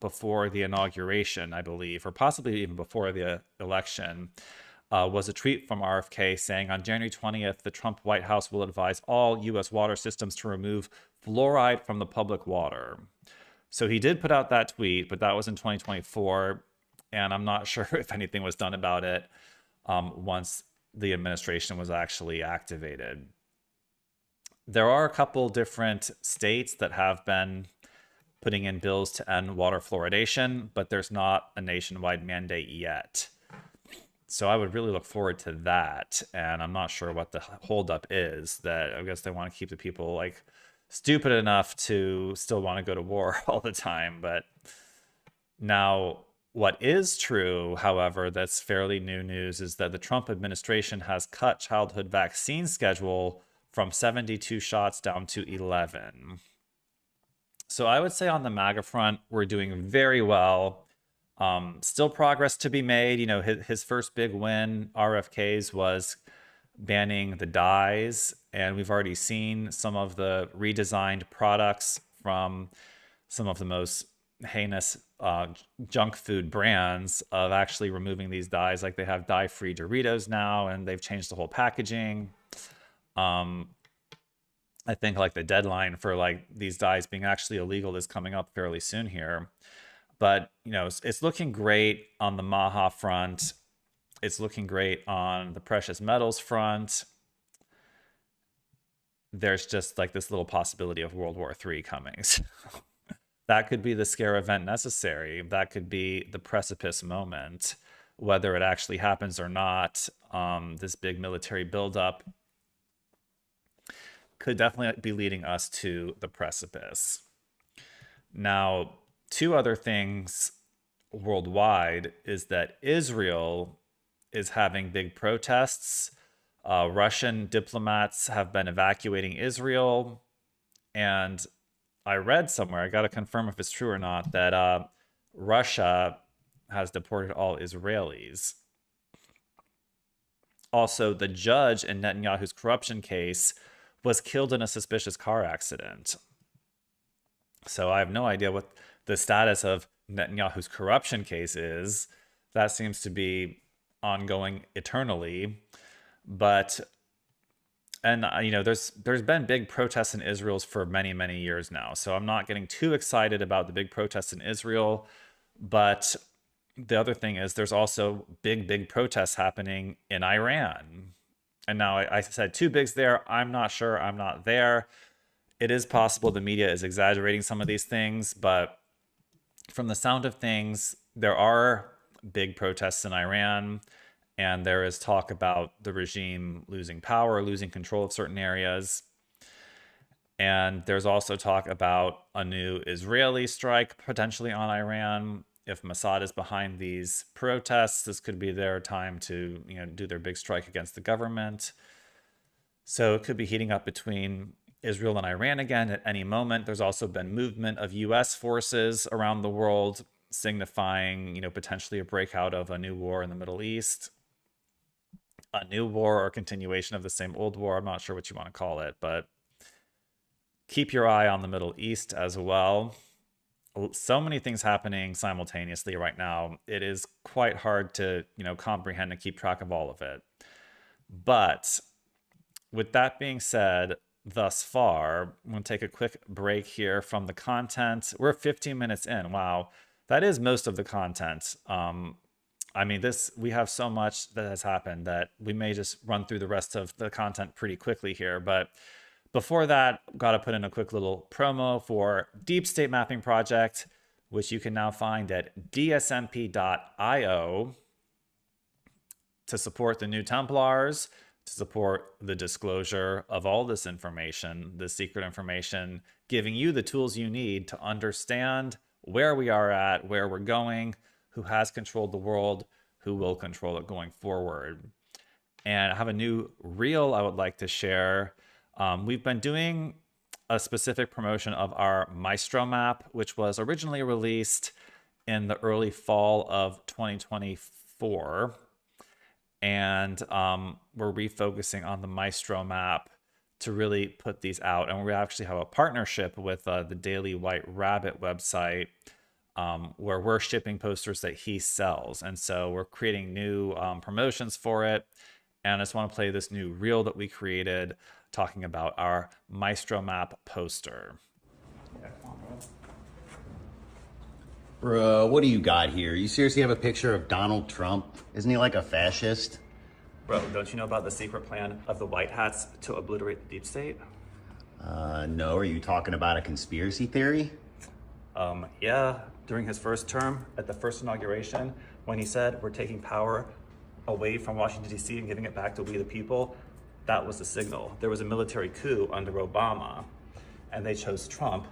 before the inauguration, I believe, or possibly even before the election, was a tweet from RFK saying, on January 20th, the Trump White House will advise all U.S. water systems to remove fluoride from the public water. So he did put out that tweet, but that was in 2024. And I'm not sure if anything was done about it once the administration was actually activated. There are a couple different states that have been putting in bills to end water fluoridation, but there's not a nationwide mandate yet. So I would really look forward to that. And I'm not sure what the holdup is. That I guess they want to keep the people like stupid enough to still want to go to war all the time. But now, what is true, however, that's fairly new news, is that the Trump administration has cut childhood vaccine schedule from 72 shots down to 11. So I would say on the MAGA front, we're doing very well. Still progress to be made. His first big win, RFK's, was banning the dyes. And we've already seen some of the redesigned products from some of the most heinous junk food brands of actually removing these dyes. Like they have dye-free Doritos now, and they've changed the whole packaging. I think like the deadline for like these dyes being actually illegal is coming up fairly soon here. But, it's looking great on the MAGA front. It's looking great on the precious metals front. There's just like this little possibility of World War III coming. That could be the scare event necessary. That could be the precipice moment, whether it actually happens or not. This big military buildup could definitely be leading us to the precipice. Now, 2 other things worldwide is that Israel is having big protests. Russian diplomats have been evacuating Israel. And I read somewhere, I got to confirm if it's true or not, that Russia has deported all Israelis. Also, the judge in Netanyahu's corruption case was killed in a suspicious car accident. So I have no idea what the status of Netanyahu's corruption case is. That seems to be ongoing eternally. But, and there's been big protests in Israel for many, many years now. So I'm not getting too excited about the big protests in Israel. But the other thing is there's also big protests happening in Iran. And now I said 2 bigs there. I'm not sure. I'm not there. It is possible the media is exaggerating some of these things, but from the sound of things, there are big protests in Iran, and there is talk about the regime losing power, losing control of certain areas. And there's also talk about a new Israeli strike potentially on Iran if Mossad is behind these protests, this could be their time to, do their big strike against the government. So it could be heating up between Israel and Iran again at any moment. There's also been movement of U.S. forces around the world, signifying, potentially a breakout of a new war in the Middle East. A new war or continuation of the same old war. I'm not sure what you want to call it, but keep your eye on the Middle East as well. So many things happening simultaneously right now. It is quite hard to, comprehend and keep track of all of it. But with that being said, thus far, I'm going to take a quick break here from the content. We're 15 minutes in. Wow. That is most of the content. We have so much that has happened that we may just run through the rest of the content pretty quickly here. But before that, got to put in a quick little promo for Deep State Mapping Project, which you can now find at dsmp.io to support the new Templars, to support the disclosure of all this information, the secret information, giving you the tools you need to understand where we are at, where we're going, who has controlled the world, who will control it going forward. And I have a new reel I would like to share. We've been doing a specific promotion of our Maestro Map, which was originally released in the early fall of 2024. And we're refocusing on the Maestro Map to really put these out. And we actually have a partnership with the Daily White Rabbit website, where we're shipping posters that he sells. And so we're creating new promotions for it. And I just want to play this new reel that we created talking about our Maestro Map poster. Bro, what do you got here? You seriously have a picture of Donald Trump? Isn't he like a fascist? Bro, don't you know about the secret plan of the White Hats to obliterate the deep state? No. Are you talking about a conspiracy theory? Yeah. During his first term, at the first inauguration, when he said, we're taking power away from Washington, D.C. and giving it back to we the people, that was the signal. There was a military coup under Obama, and they chose Trump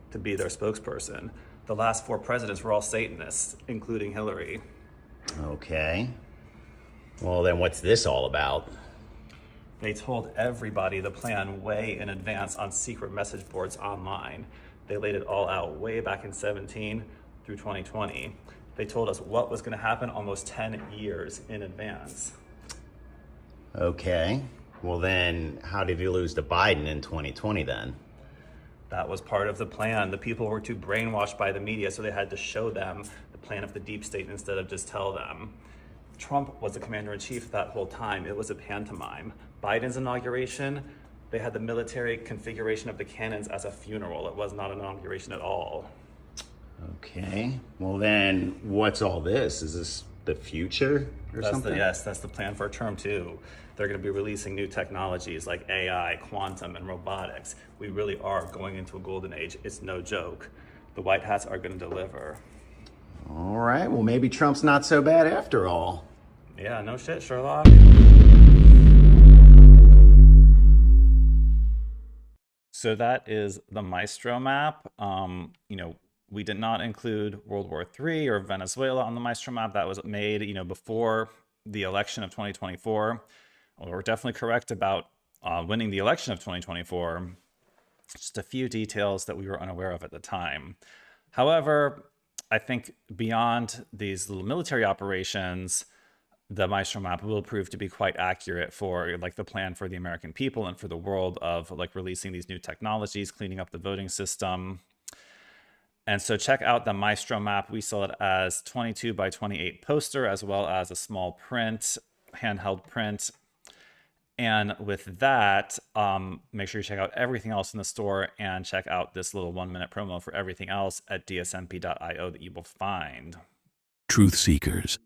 to be their spokesperson. The last 4 presidents were all Satanists, including Hillary. Okay. Well, then what's this all about? They told everybody the plan way in advance on secret message boards online. They laid it all out way back in 2017 through 2020. They told us what was going to happen almost 10 years in advance. Okay. Well, then how did he lose to Biden in 2020 then? That was part of the plan. The people were too brainwashed by the media, so they had to show them the plan of the deep state instead of just tell them. Trump was the commander-in-chief that whole time. It was a pantomime. Biden's inauguration, they had the military configuration of the cannons as a funeral. It was not an inauguration at all. Okay. Well, then what's all this? Is this the future or something? Yes, that's the plan for term 2. They're going to be releasing new technologies like AI, quantum, and robotics. We really are going into a golden age. It's no joke. The White Hats are going to deliver. All right. Well, maybe Trump's not so bad after all. Yeah, no shit, Sherlock. So that is the Maestro Map. We did not include World War III or Venezuela on the Maestro Map. That was made, before the election of 2024. Well, we're definitely correct about winning the election of 2024. Just a few details that we were unaware of at the time. However, I think beyond these little military operations, the Maestro Map will prove to be quite accurate for the plan for the American people and for the world of releasing these new technologies, cleaning up the voting system. And so check out the Maestro Map. We sell it as 22 by 28 poster, as well as a small print, handheld print. And with that, make sure you check out everything else in the store and check out this little 1-minute promo for everything else at dsmp.io that you will find. Truth seekers,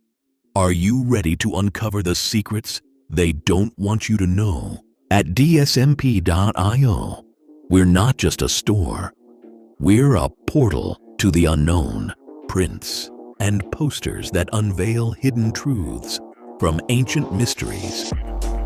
are you ready to uncover the secrets they don't want you to know? At dsmp.io, we're not just a store. We're a portal to the unknown, prints and posters that unveil hidden truths, from ancient mysteries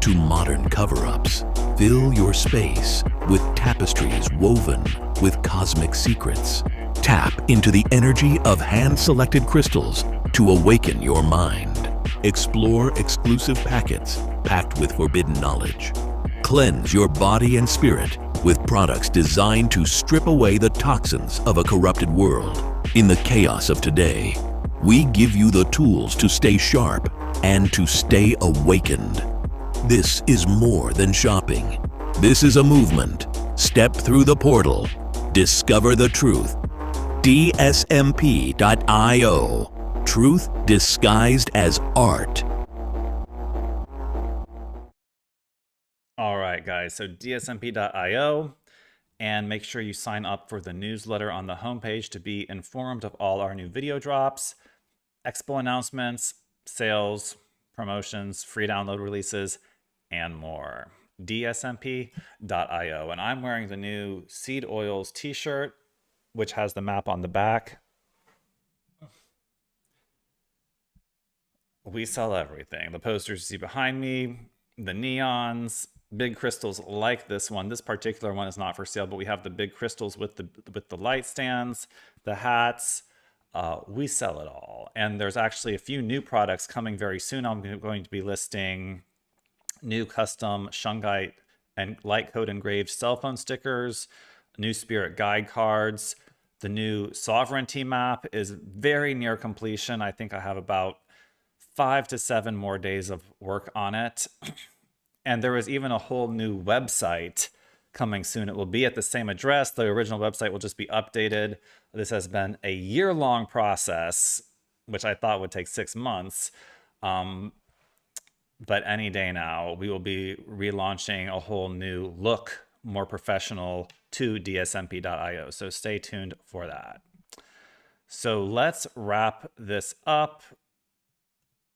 to modern cover-ups. Fill your space with tapestries woven with cosmic secrets, Tap into the energy of hand-selected crystals to awaken your mind. Explore exclusive packets packed with forbidden knowledge. Cleanse your body and spirit with products designed to strip away the toxins of a corrupted world. In the chaos of today, we give you the tools to stay sharp and to stay awakened. This is more than shopping. This is a movement. Step through the portal. Discover the truth. dsmp.io. Truth disguised as art. All right, guys, so dsmp.io, and make sure you sign up for the newsletter on the homepage to be informed of all our new video drops, expo announcements, sales, promotions, free download releases, and more. dsmp.io. And I'm wearing the new Seed Oils t-shirt, which has the map on the back. We sell everything. The posters you see behind me, the neons, big crystals like this one. This particular one is not for sale, but we have the big crystals with the light stands, the hats. We sell it all. And there's actually a few new products coming very soon. I'm going to be listing new custom shungite and light code engraved cell phone stickers, new spirit guide cards. The new sovereignty map is very near completion. I think I have about 5 to 7 more days of work on it. And there is even a whole new website coming soon. It will be at the same address. The original website will just be updated. This has been a year-long process, which I thought would take 6 months. But any day now, we will be relaunching a whole new look, more professional, to dsmp.io. So stay tuned for that. So let's wrap this up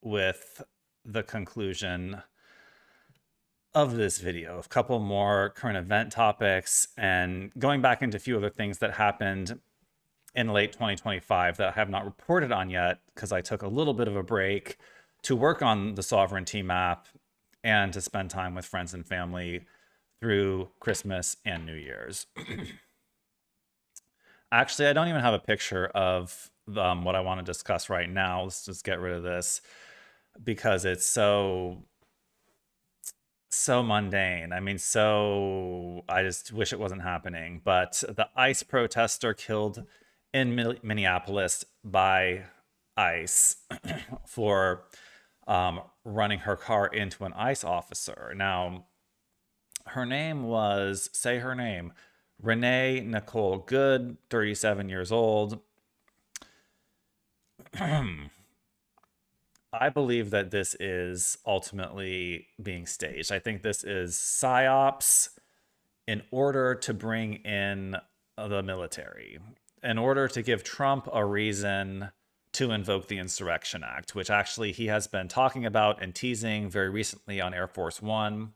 with the conclusion of this video. A couple more current event topics and going back into a few other things that happened in late 2025 that I have not reported on yet because I took a little bit of a break to work on the sovereignty map and to spend time with friends and family through Christmas and New Year's. Actually, I don't even have a picture of what I want to discuss right now. Let's just get rid of this because it's so mundane. I mean, I just wish it wasn't happening. But the ICE protester killed in Minneapolis by ICE for running her car into an ICE officer. Now, her name was, say her name, Renee Nicole Good, 37 years old. I believe that this is ultimately being staged. I think this is psyops in order to bring in the military, in order to give Trump a reason to invoke the Insurrection Act, which actually he has been talking about and teasing very recently on Air Force One.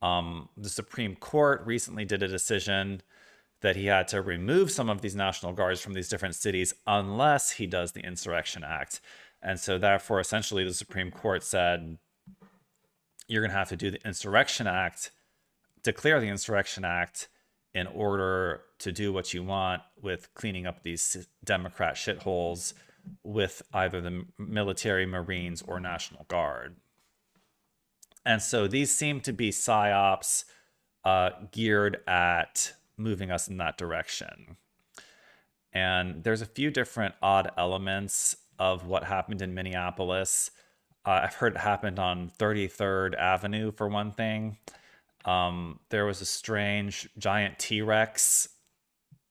The Supreme Court recently did a decision that he had to remove some of these National Guards from these different cities unless he does the Insurrection Act. And so therefore, essentially, the Supreme Court said, you're going to have to do the Insurrection Act, declare the Insurrection Act in order to do what you want with cleaning up these Democrat shitholes with either the military, Marines, or National Guard. And so these seem to be psyops geared at moving us in that direction. And there's a few different odd elements of what happened in Minneapolis. I've heard it happened on 33rd Avenue, for one thing. There was a strange giant T-Rex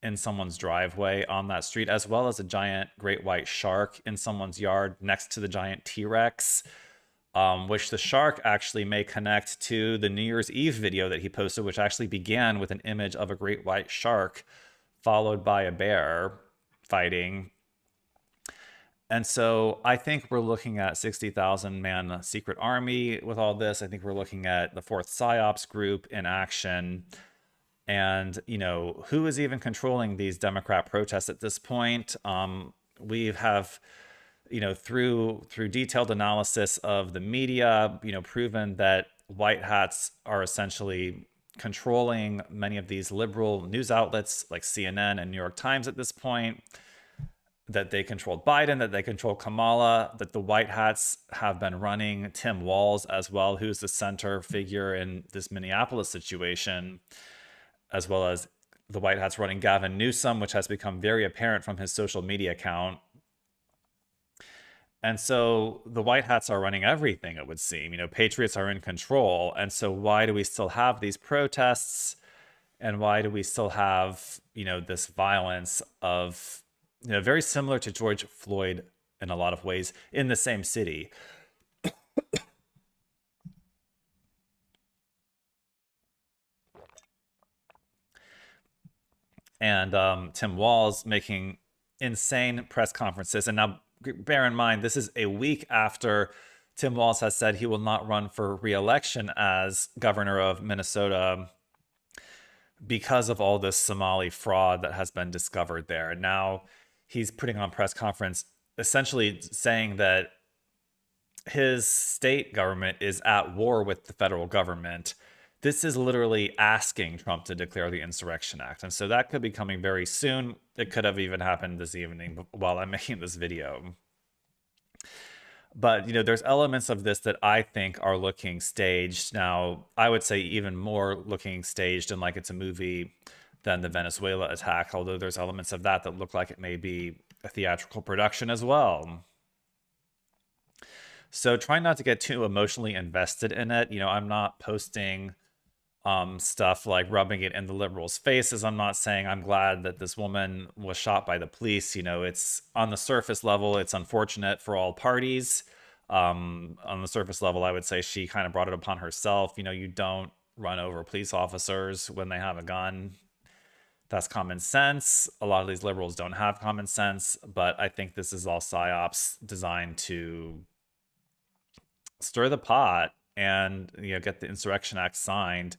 in someone's driveway on that street, as well as a giant great white shark in someone's yard next to the giant T-Rex, which the shark actually may connect to the New Year's Eve video that he posted, which actually began with an image of a great white shark followed by a bear fighting. And so I think we're looking at 60,000 man secret army with all this. I think we're looking at the fourth PSYOPs group in action. And, you know, who is even controlling these Democrat protests at this point? We have, you know, through detailed analysis of the media, you know, proven that white hats are essentially controlling many of these liberal news outlets like CNN and New York Times at this point, that they controlled Biden, that they control Kamala, that the White Hats have been running Tim Walz as well, who's the center figure in this Minneapolis situation, as well as the White Hats running Gavin Newsom, which has become very apparent from his social media account. And so the White Hats are running everything, it would seem. Patriots are in control. And so why do we still have these protests? And why do we still have, this violence of, very similar to George Floyd in a lot of ways in the same city? And Tim Walz making insane press conferences. And now bear in mind, this is a week after Tim Walz has said he will not run for re-election as governor of Minnesota because of all this Somali fraud that has been discovered there. And now he's putting on press conference essentially saying that his state government is at war with the federal government. This is literally asking Trump to declare the Insurrection Act. And so that could be coming very soon. It could have even happened this evening while I'm making this video. But, there's elements of this that I think are looking staged. Now, I would say even more looking staged and like it's a movie than the Venezuela attack, although there's elements of that that look like it may be a theatrical production as well. So try not to get too emotionally invested in it. I'm not posting stuff like rubbing it in the liberals' faces. I'm not saying I'm glad that this woman was shot by the police. It's on the surface level, it's unfortunate for all parties. On the surface level, I would say she kind of brought it upon herself. You don't run over police officers when they have a gun. That's common sense. A lot of these liberals don't have common sense, but I think this is all psyops designed to stir the pot and get the Insurrection Act signed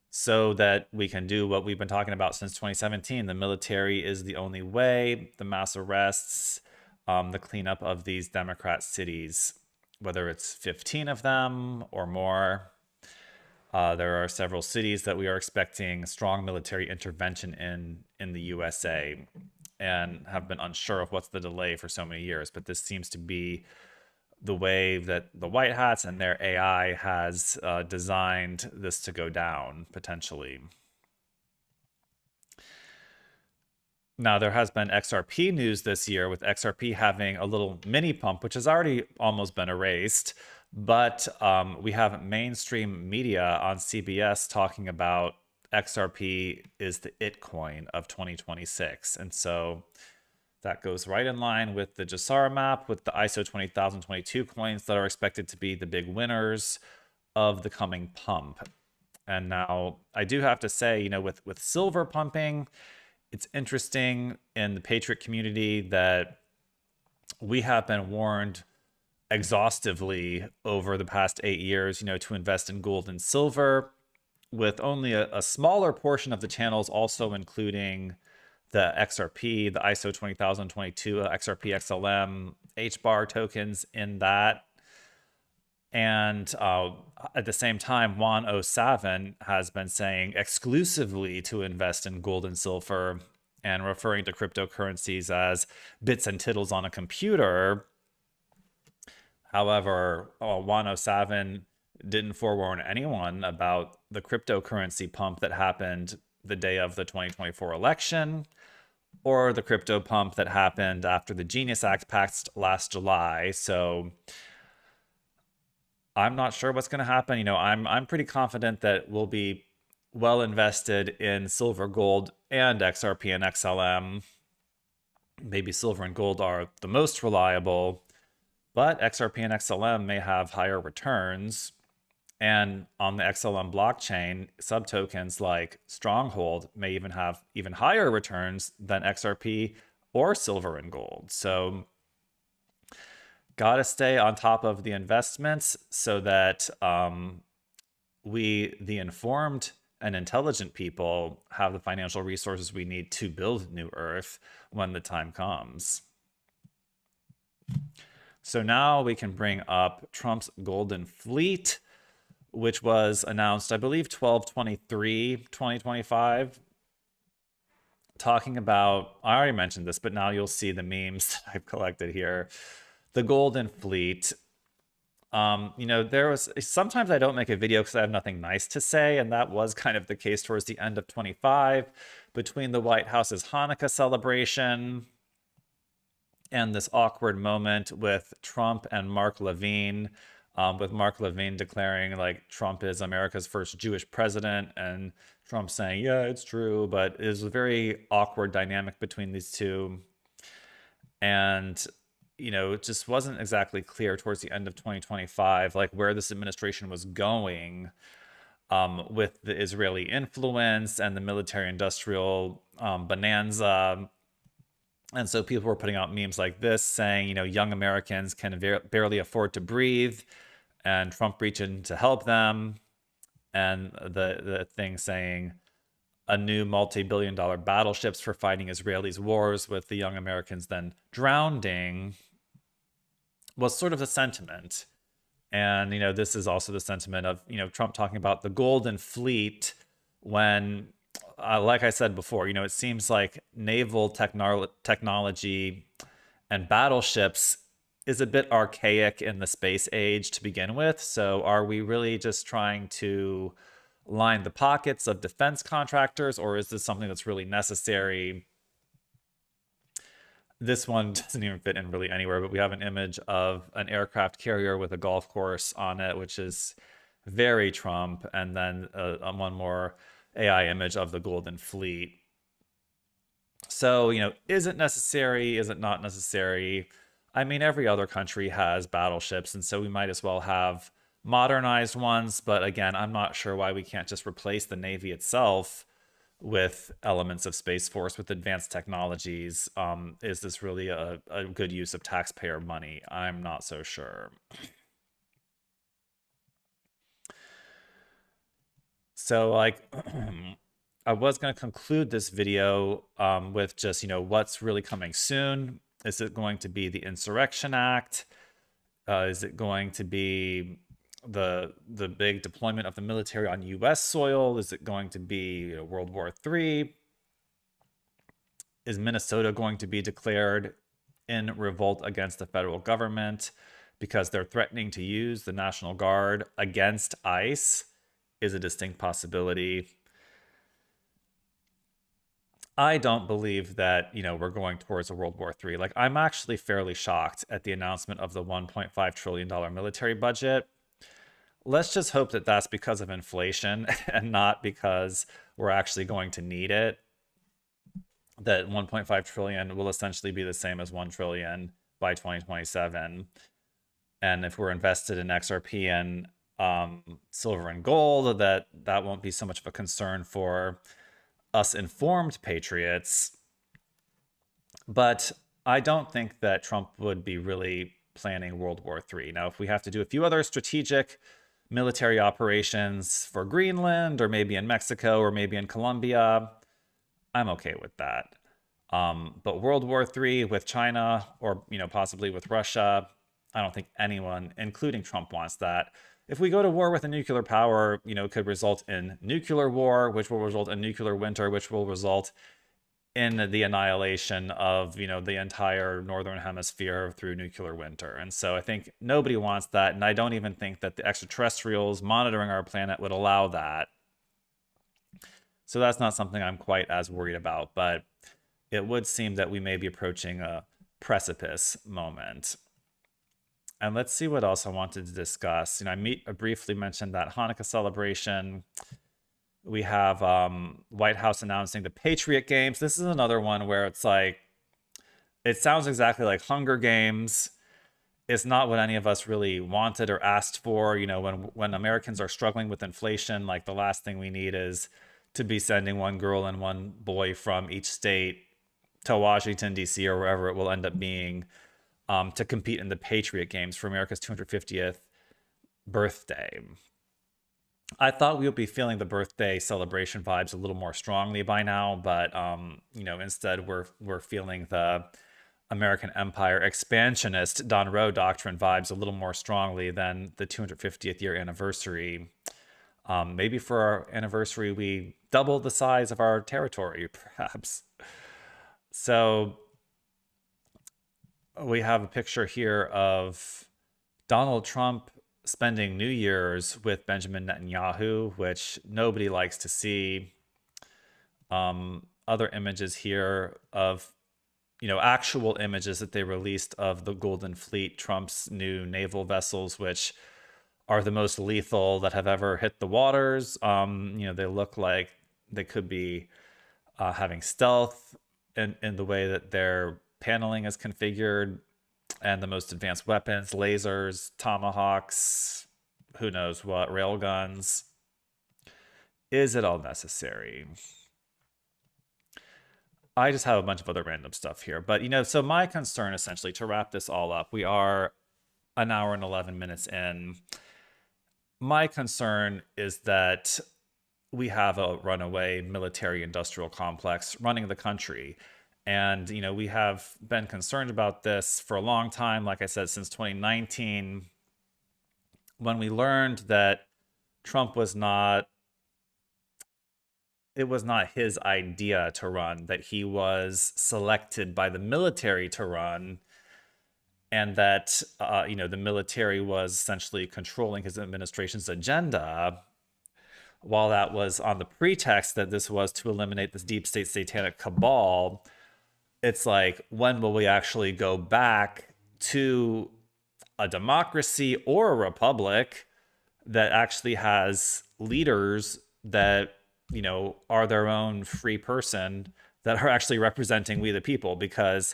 so that we can do what we've been talking about since 2017. The military is the only way, the mass arrests, the cleanup of these Democrat cities, whether it's 15 of them or more. There are several cities that we are expecting strong military intervention in the USA and have been unsure of what's the delay for so many years. But this seems to be the way that the White Hats and their AI has designed this to go down, potentially. Now, there has been XRP news this year, with XRP having a little mini pump, which has already almost been erased. But we have mainstream media on CBS talking about XRP is the it coin of 2026. And so that goes right in line with the 𝕯🫊🚘 map, with the ISO 20022 coins that are expected to be the big winners of the coming pump. And now I do have to say, with silver pumping, it's interesting in the Patriot community that we have been warned exhaustively over the past 8 years, to invest in gold and silver, with only a smaller portion of the channels also including the XRP, the ISO 20022, XRP XLM, HBAR tokens in that. And at the same time, 𝕯𝖚𝖚 has been saying exclusively to invest in gold and silver and referring to cryptocurrencies as bits and tittles on a computer. However, 𝕯𝖚𝖚 didn't forewarn anyone about the cryptocurrency pump that happened the day of the 2024 election, or the crypto pump that happened after the Genius Act passed last July. So I'm not sure what's going to happen. I'm pretty confident that we'll be well invested in silver, gold, and XRP and XLM. Maybe silver and gold are the most reliable, but XRP and XLM may have higher returns. And on the XLM blockchain, subtokens like Stronghold may even have even higher returns than XRP or silver and gold. So got to stay on top of the investments so that we, the informed and intelligent people, have the financial resources we need to build New Earth when the time comes. So now we can bring up Trump's Golden Fleet, which was announced, I believe, 12/23/2025, talking about, I already mentioned this, but now you'll see the memes that I've collected here. The Golden Fleet. There was, sometimes I don't make a video because I have nothing nice to say, and that was kind of the case towards the end of 25, between the White House's Hanukkah celebration and this awkward moment with Trump and Mark Levine, with Mark Levine declaring like Trump is America's first Jewish president, and Trump saying, yeah, it's true, but it was a very awkward dynamic between these two. And it just wasn't exactly clear towards the end of 2025, like where this administration was going with the Israeli influence and the military-industrial bonanza. And so people were putting out memes like this saying, young Americans can barely afford to breathe, and Trump reaching to help them. And the thing saying, a new multi-billion-dollar battleships for fighting Israelis' wars, with the young Americans then drowning, was sort of the sentiment. And, this is also the sentiment of, Trump talking about the Golden Fleet when, like I said before, it seems like naval technology and battleships is a bit archaic in the space age to begin with. So are we really just trying to line the pockets of defense contractors, or is this something that's really necessary? This one doesn't even fit in really anywhere, but we have an image of an aircraft carrier with a golf course on it, which is very Trump, and then one more AI image of the Golden Fleet. So, is it necessary? Is it not necessary? I mean, every other country has battleships, and so we might as well have modernized ones. But again, I'm not sure why we can't just replace the Navy itself with elements of Space Force, with advanced technologies. Is this really a good use of taxpayer money? I'm not so sure. So, like, I was going to conclude this video with just, what's really coming soon. Is it going to be the Insurrection Act? Is it going to be the big deployment of the military on U.S. soil? Is it going to be World War III? Is Minnesota going to be declared in revolt against the federal government because they're threatening to use the National Guard against ICE? Is a distinct possibility. I don't believe that, we're going towards a World War III. Like, I'm actually fairly shocked at the announcement of the $1.5 trillion military budget. Let's just hope that that's because of inflation and not because we're actually going to need it. That 1.5 trillion will essentially be the same as 1 trillion by 2027. And if we're invested in XRP and silver and gold, that won't be so much of a concern for us informed patriots. But I don't think that Trump would be really planning World War III. Now, if we have to do a few other strategic military operations for Greenland, or maybe in Mexico, or maybe in Colombia, I'm okay with that. But World War III with China, or possibly with Russia, I don't think anyone, including Trump, wants that. If we go to war with a nuclear power, could result in nuclear war, which will result in nuclear winter, which will result in the annihilation of, the entire northern hemisphere through nuclear winter. And so I think nobody wants that. And I don't even think that the extraterrestrials monitoring our planet would allow that. So that's not something I'm quite as worried about. But it would seem that we may be approaching a precipice moment. And let's see what else I wanted to discuss. I briefly mentioned that Hanukkah celebration. We have White House announcing the Patriot Games. This is another one where it's like, it sounds exactly like Hunger Games. It's not what any of us really wanted or asked for. When Americans are struggling with inflation, like, the last thing we need is to be sending one girl and one boy from each state to Washington, D.C., or wherever it will end up being, to compete in the Patriot Games for America's 250th birthday. I thought we would be feeling the birthday celebration vibes a little more strongly by now, but instead we're feeling the American Empire expansionist Donroe Doctrine vibes a little more strongly than the 250th year anniversary. Maybe for our anniversary, we double the size of our territory, perhaps. So we have a picture here of Donald Trump spending New Year's with Benjamin Netanyahu, which nobody likes to see. Other images here of, actual images that they released of the Golden Fleet, Trump's new naval vessels, which are the most lethal that have ever hit the waters. They look like they could be having stealth in the way that their paneling is configured, and the most advanced weapons, lasers, tomahawks, who knows what, railguns. Is it all necessary? I just have a bunch of other random stuff here. But, so my concern, essentially, to wrap this all up, we are an hour and 11 minutes in. My concern is that we have a runaway military-industrial complex running the country. And, we have been concerned about this for a long time, like I said, since 2019, when we learned that Trump was not, it was not his idea to run, that he was selected by the military to run, and that, the military was essentially controlling his administration's agenda, while that was on the pretext that this was to eliminate this deep state satanic cabal. It's like, when will we actually go back to a democracy or a republic that actually has leaders that, are their own free person, that are actually representing we the people? Because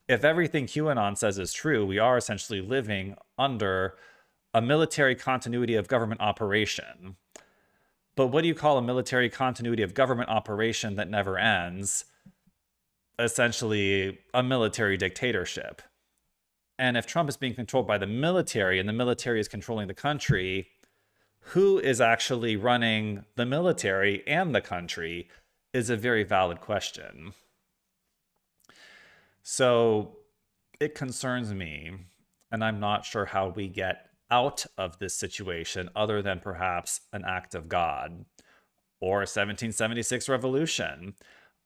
if everything QAnon says is true, we are essentially living under a military continuity of government operation. But what do you call a military continuity of government operation that never ends? Essentially a military dictatorship. And if Trump is being controlled by the military and the military is controlling the country, who is actually running the military and the country is a very valid question. So it concerns me, and I'm not sure how we get out of this situation other than perhaps an act of God or a 1776 revolution.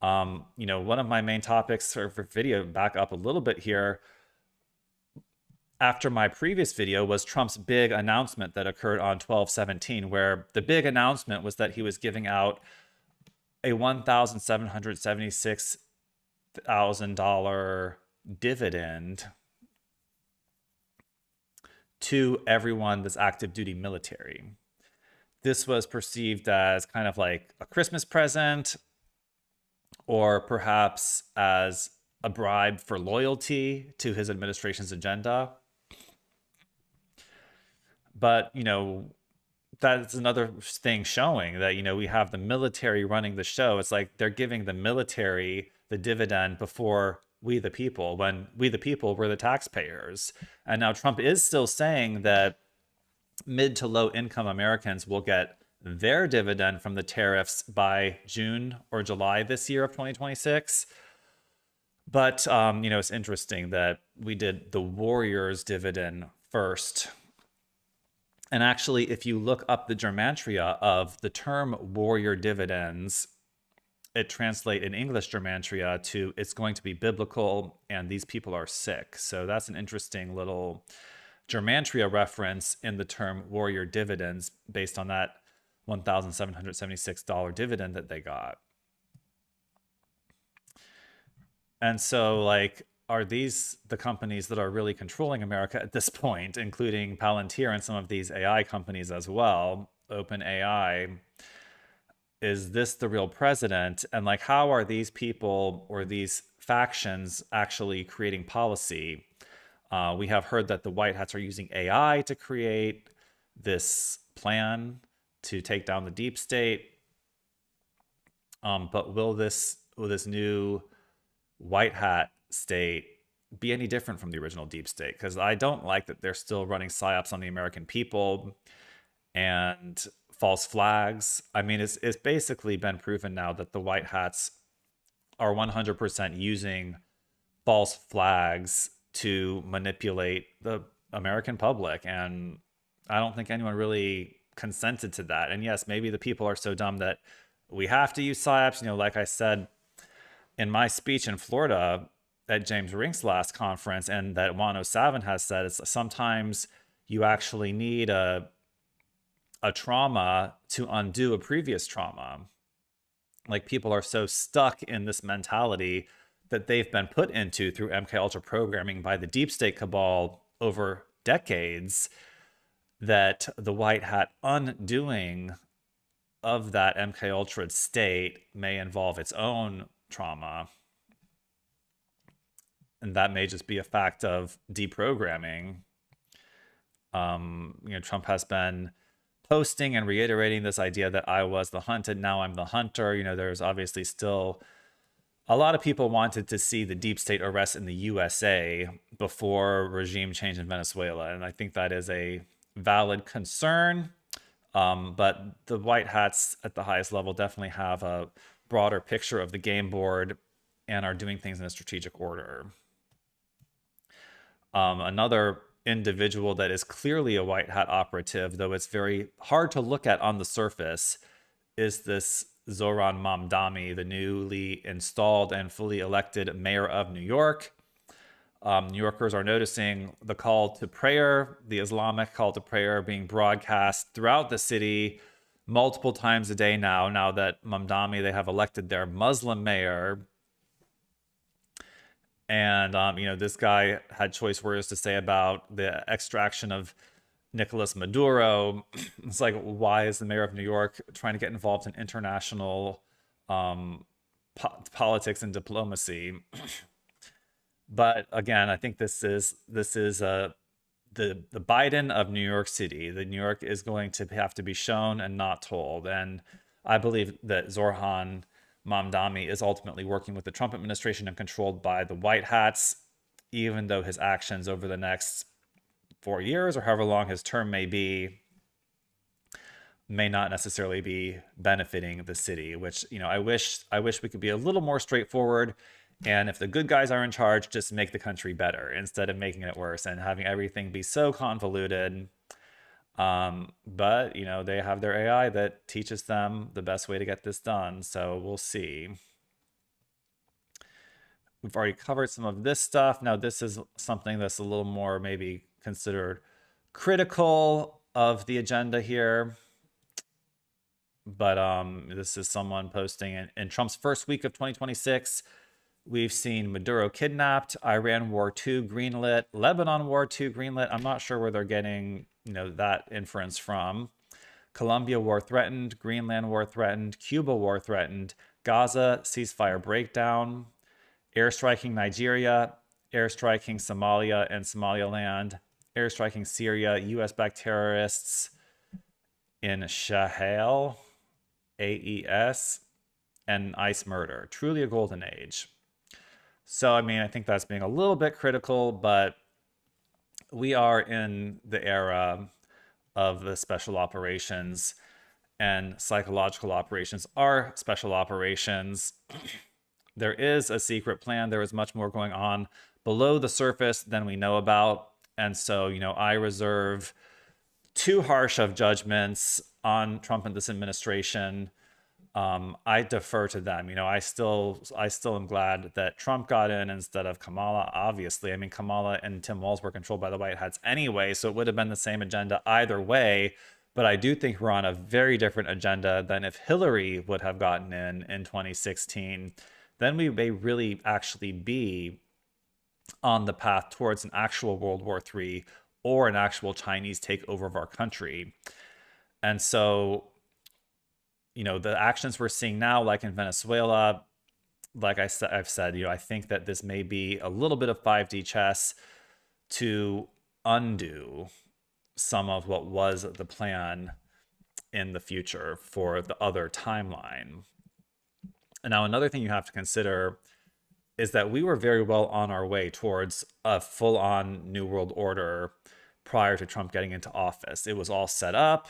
One of my main topics for video, back up a little bit here, after my previous video, was Trump's big announcement that occurred on 12/17, where the big announcement was that he was giving out a $1,776,000 dividend to everyone that's active duty military. This was perceived as kind of like a Christmas present, or perhaps as a bribe for loyalty to his administration's agenda. But, that's another thing showing that, we have the military running the show. It's like they're giving the military the dividend before we the people, when we the people were the taxpayers. And now Trump is still saying that mid to low income Americans will get their dividend from the tariffs by June or July this year of 2026. But, it's interesting that we did the warriors' dividend first. And actually, if you look up the Germantria of the term warrior dividends, it translates in English Germantria to it's going to be biblical and these people are sick. So that's an interesting little Germantria reference in the term warrior dividends based on that $1,776 dividend that they got. And so, are these the companies that are really controlling America at this point, including Palantir and some of these AI companies as well, OpenAI? Is this the real president? And how are these people or these factions actually creating policy? We have heard that the White Hats are using AI to create this plan to take down the deep state. But will this new White Hat state be any different from the original deep state? Because I don't like that they're still running psyops on the American people and false flags. I mean, it's basically been proven now that the White Hats are 100% using false flags to manipulate the American public. And I don't think anyone really consented to that. And yes, maybe the people are so dumb that we have to use PSYOPs. You know, like I said in my speech in Florida at James Rink's last conference, and that 𝕯𝖚𝖚 has said, is sometimes you actually need a trauma to undo a previous trauma. Like, people are so stuck in this mentality that they've been put into through MK Ultra programming by the deep state cabal over decades, that the white hat undoing of that MK Ultra state may involve its own trauma. And that may just be a fact of deprogramming. You know, Trump has been posting and reiterating this idea that I was the hunted, now I'm the hunter. You know, there's obviously still a lot of people wanted to see the deep state arrest in the USA before regime change in Venezuela. And I think that is a valid concern. But the white hats at the highest level definitely have a broader picture of the game board and are doing things in a strategic order. Another individual that is clearly a white hat operative, though it's very hard to look at on the surface, is this Zohran Mamdani, the newly installed and fully elected mayor of New York. New Yorkers are noticing the call to prayer, the Islamic call to prayer, being broadcast throughout the city multiple times a day now that Mamdani, they have elected their Muslim mayor. And, you know, this guy had choice words to say about the extraction of Nicolas Maduro. It's like, why is the mayor of New York trying to get involved in international politics and diplomacy? But again, I think this is the Biden of New York City. The New York is going to have to be shown and not told. And I believe that Zohran Mamdani is ultimately working with the Trump administration and controlled by the white hats, even though his actions over the next 4 years or however long his term may be may not necessarily be benefiting the city, which, you know, I wish we could be a little more straightforward. And if the good guys are in charge, just make the country better instead of making it worse and having everything be so convoluted. But, you know, they have their AI that teaches them the best way to get this done. So we'll see. We've already covered some of this stuff. Now, this is something that's a little more maybe considered critical of the agenda here. But this is someone posting in Trump's first week of 2026. We've seen Maduro kidnapped, Iran War 2 greenlit, Lebanon War 2 greenlit. I'm not sure where they're getting, you know, that inference from. Colombia war threatened, Greenland war threatened, Cuba war threatened, Gaza ceasefire breakdown, airstriking Nigeria, airstriking Somalia and Somaliland, airstriking Syria, US-backed terrorists in Sahel, AES, and ICE murder. Truly a golden age. So, I mean, I think that's being a little bit critical, but we are in the era of the special operations, and psychological operations are special operations. There is a secret plan. There is much more going on below the surface than we know about. And so, you know, I reserve too harsh of judgments on Trump and this administration. I defer to them. You know, I still am glad that Trump got in instead of Kamala, obviously. I mean, Kamala and Tim Walz were controlled by the white hats anyway, so it would have been the same agenda either way. But I do think we're on a very different agenda than if Hillary would have gotten in 2016. Then we may really actually be on the path towards an actual World War III or an actual Chinese takeover of our country. And so, you know, the actions we're seeing now, like in Venezuela, like I've said, you know, I think that this may be a little bit of 5D chess to undo some of what was the plan in the future for the other timeline. And now another thing you have to consider is that we were very well on our way towards a full-on New World Order prior to Trump getting into office. It was all set up,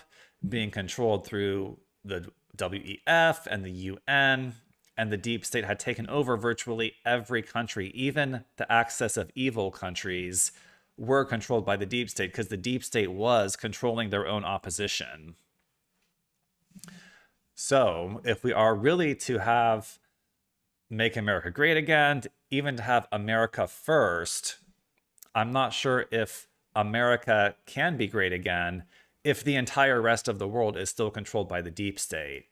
being controlled through the WEF and the UN, and the deep state had taken over virtually every country. Even the axis of evil countries were controlled by the deep state because the deep state was controlling their own opposition. So if we are really to have Make America Great Again, even to have America first, I'm not sure if America can be great again if the entire rest of the world is still controlled by the deep state.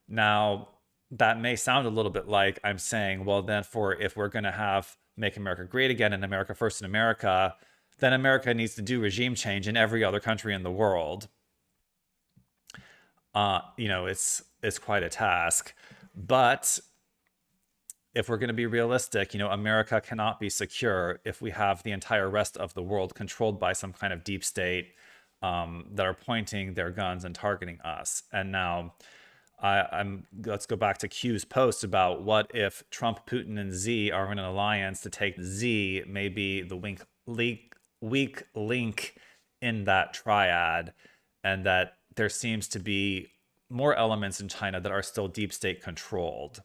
Now, that may sound a little bit like I'm saying, well, then if we're going to have Make America Great Again and America First in America, then America needs to do regime change in every other country in the world. It's quite a task. But if we're going to be realistic, America cannot be secure if we have the entire rest of the world controlled by some kind of deep state that are pointing their guns and targeting us. And now let's go back to Q's post about what if Trump, Putin, and Z are in an alliance to take Z, maybe the weak link in that triad, and that there seems to be more elements in China that are still deep state controlled.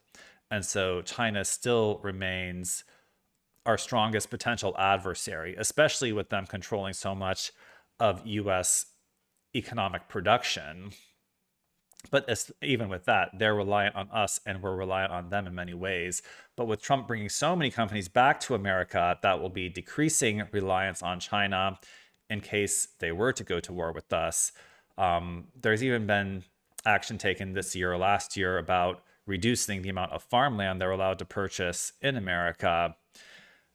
And so China still remains our strongest potential adversary, especially with them controlling so much of US economic production. But even with that, they're reliant on us and we're reliant on them in many ways. But with Trump bringing so many companies back to America, that will be decreasing reliance on China in case they were to go to war with us. There's even been action taken this year or last year about reducing the amount of farmland they're allowed to purchase in America.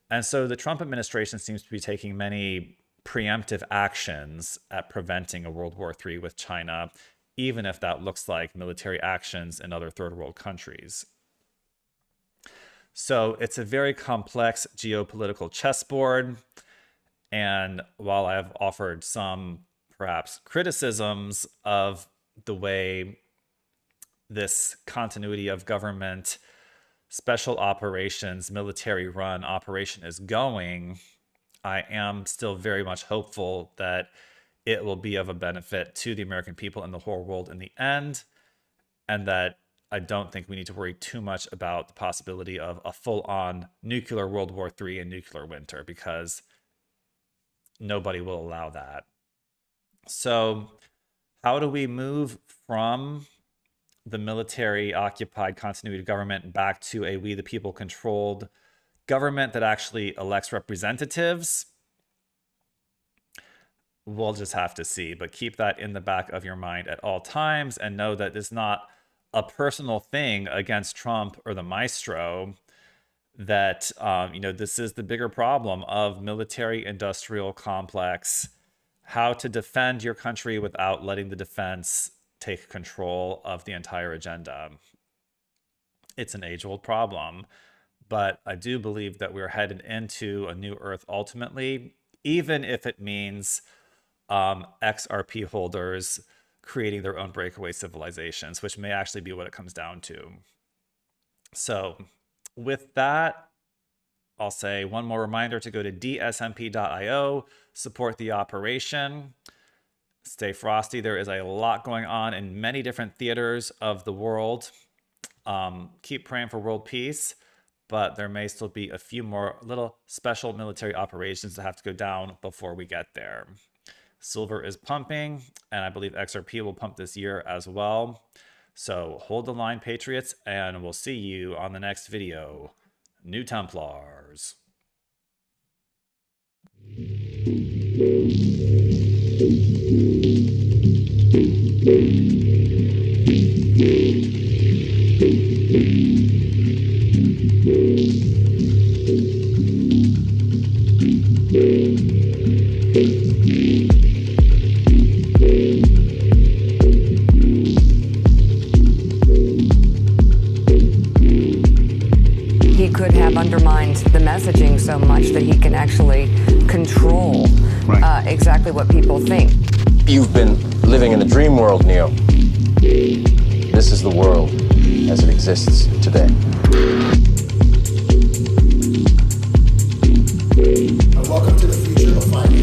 And so the Trump administration seems to be taking many preemptive actions at preventing a World War III with China, even if that looks like military actions in other third world countries. So it's a very complex geopolitical chessboard. And while I've offered some perhaps criticisms of the way this continuity of government, special operations, military run operation is going, I am still very much hopeful that it will be of a benefit to the American people and the whole world in the end, and that I don't think we need to worry too much about the possibility of a full-on nuclear World War III and nuclear winter, because nobody will allow that. So how do we move from the military-occupied continuity government back to a we the people-controlled government that actually elects representatives? We'll just have to see, but keep that in the back of your mind at all times and know that it's not a personal thing against Trump or the Maestro, that this is the bigger problem of military-industrial complex, how to defend your country without letting the defense take control of the entire agenda. It's an age-old problem, but I do believe that we're headed into a new Earth ultimately, even if it means XRP holders creating their own breakaway civilizations, which may actually be what it comes down to. So with that, I'll say one more reminder to go to dsmp.io, support the operation. Stay frosty. There is a lot going on in many different theaters of the world. Keep praying for world peace, but there may still be a few more little special military operations that have to go down before we get there. Silver is pumping, and I believe XRP will pump this year as well. So hold the line, Patriots, and we'll see you on the next video. New Templars. He could have undermined the messaging so much that he can actually control exactly what people think. You've been living in a dream world, Neo. This is the world as it exists today. Welcome to the future of finance.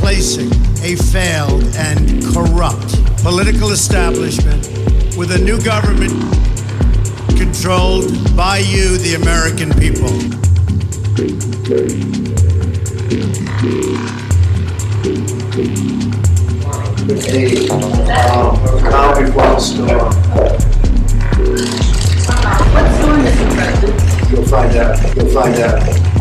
replacing a failed and corrupt political establishment with a new government controlled by you, the American people. Comic book store. What's going, Mr. President? You'll find out.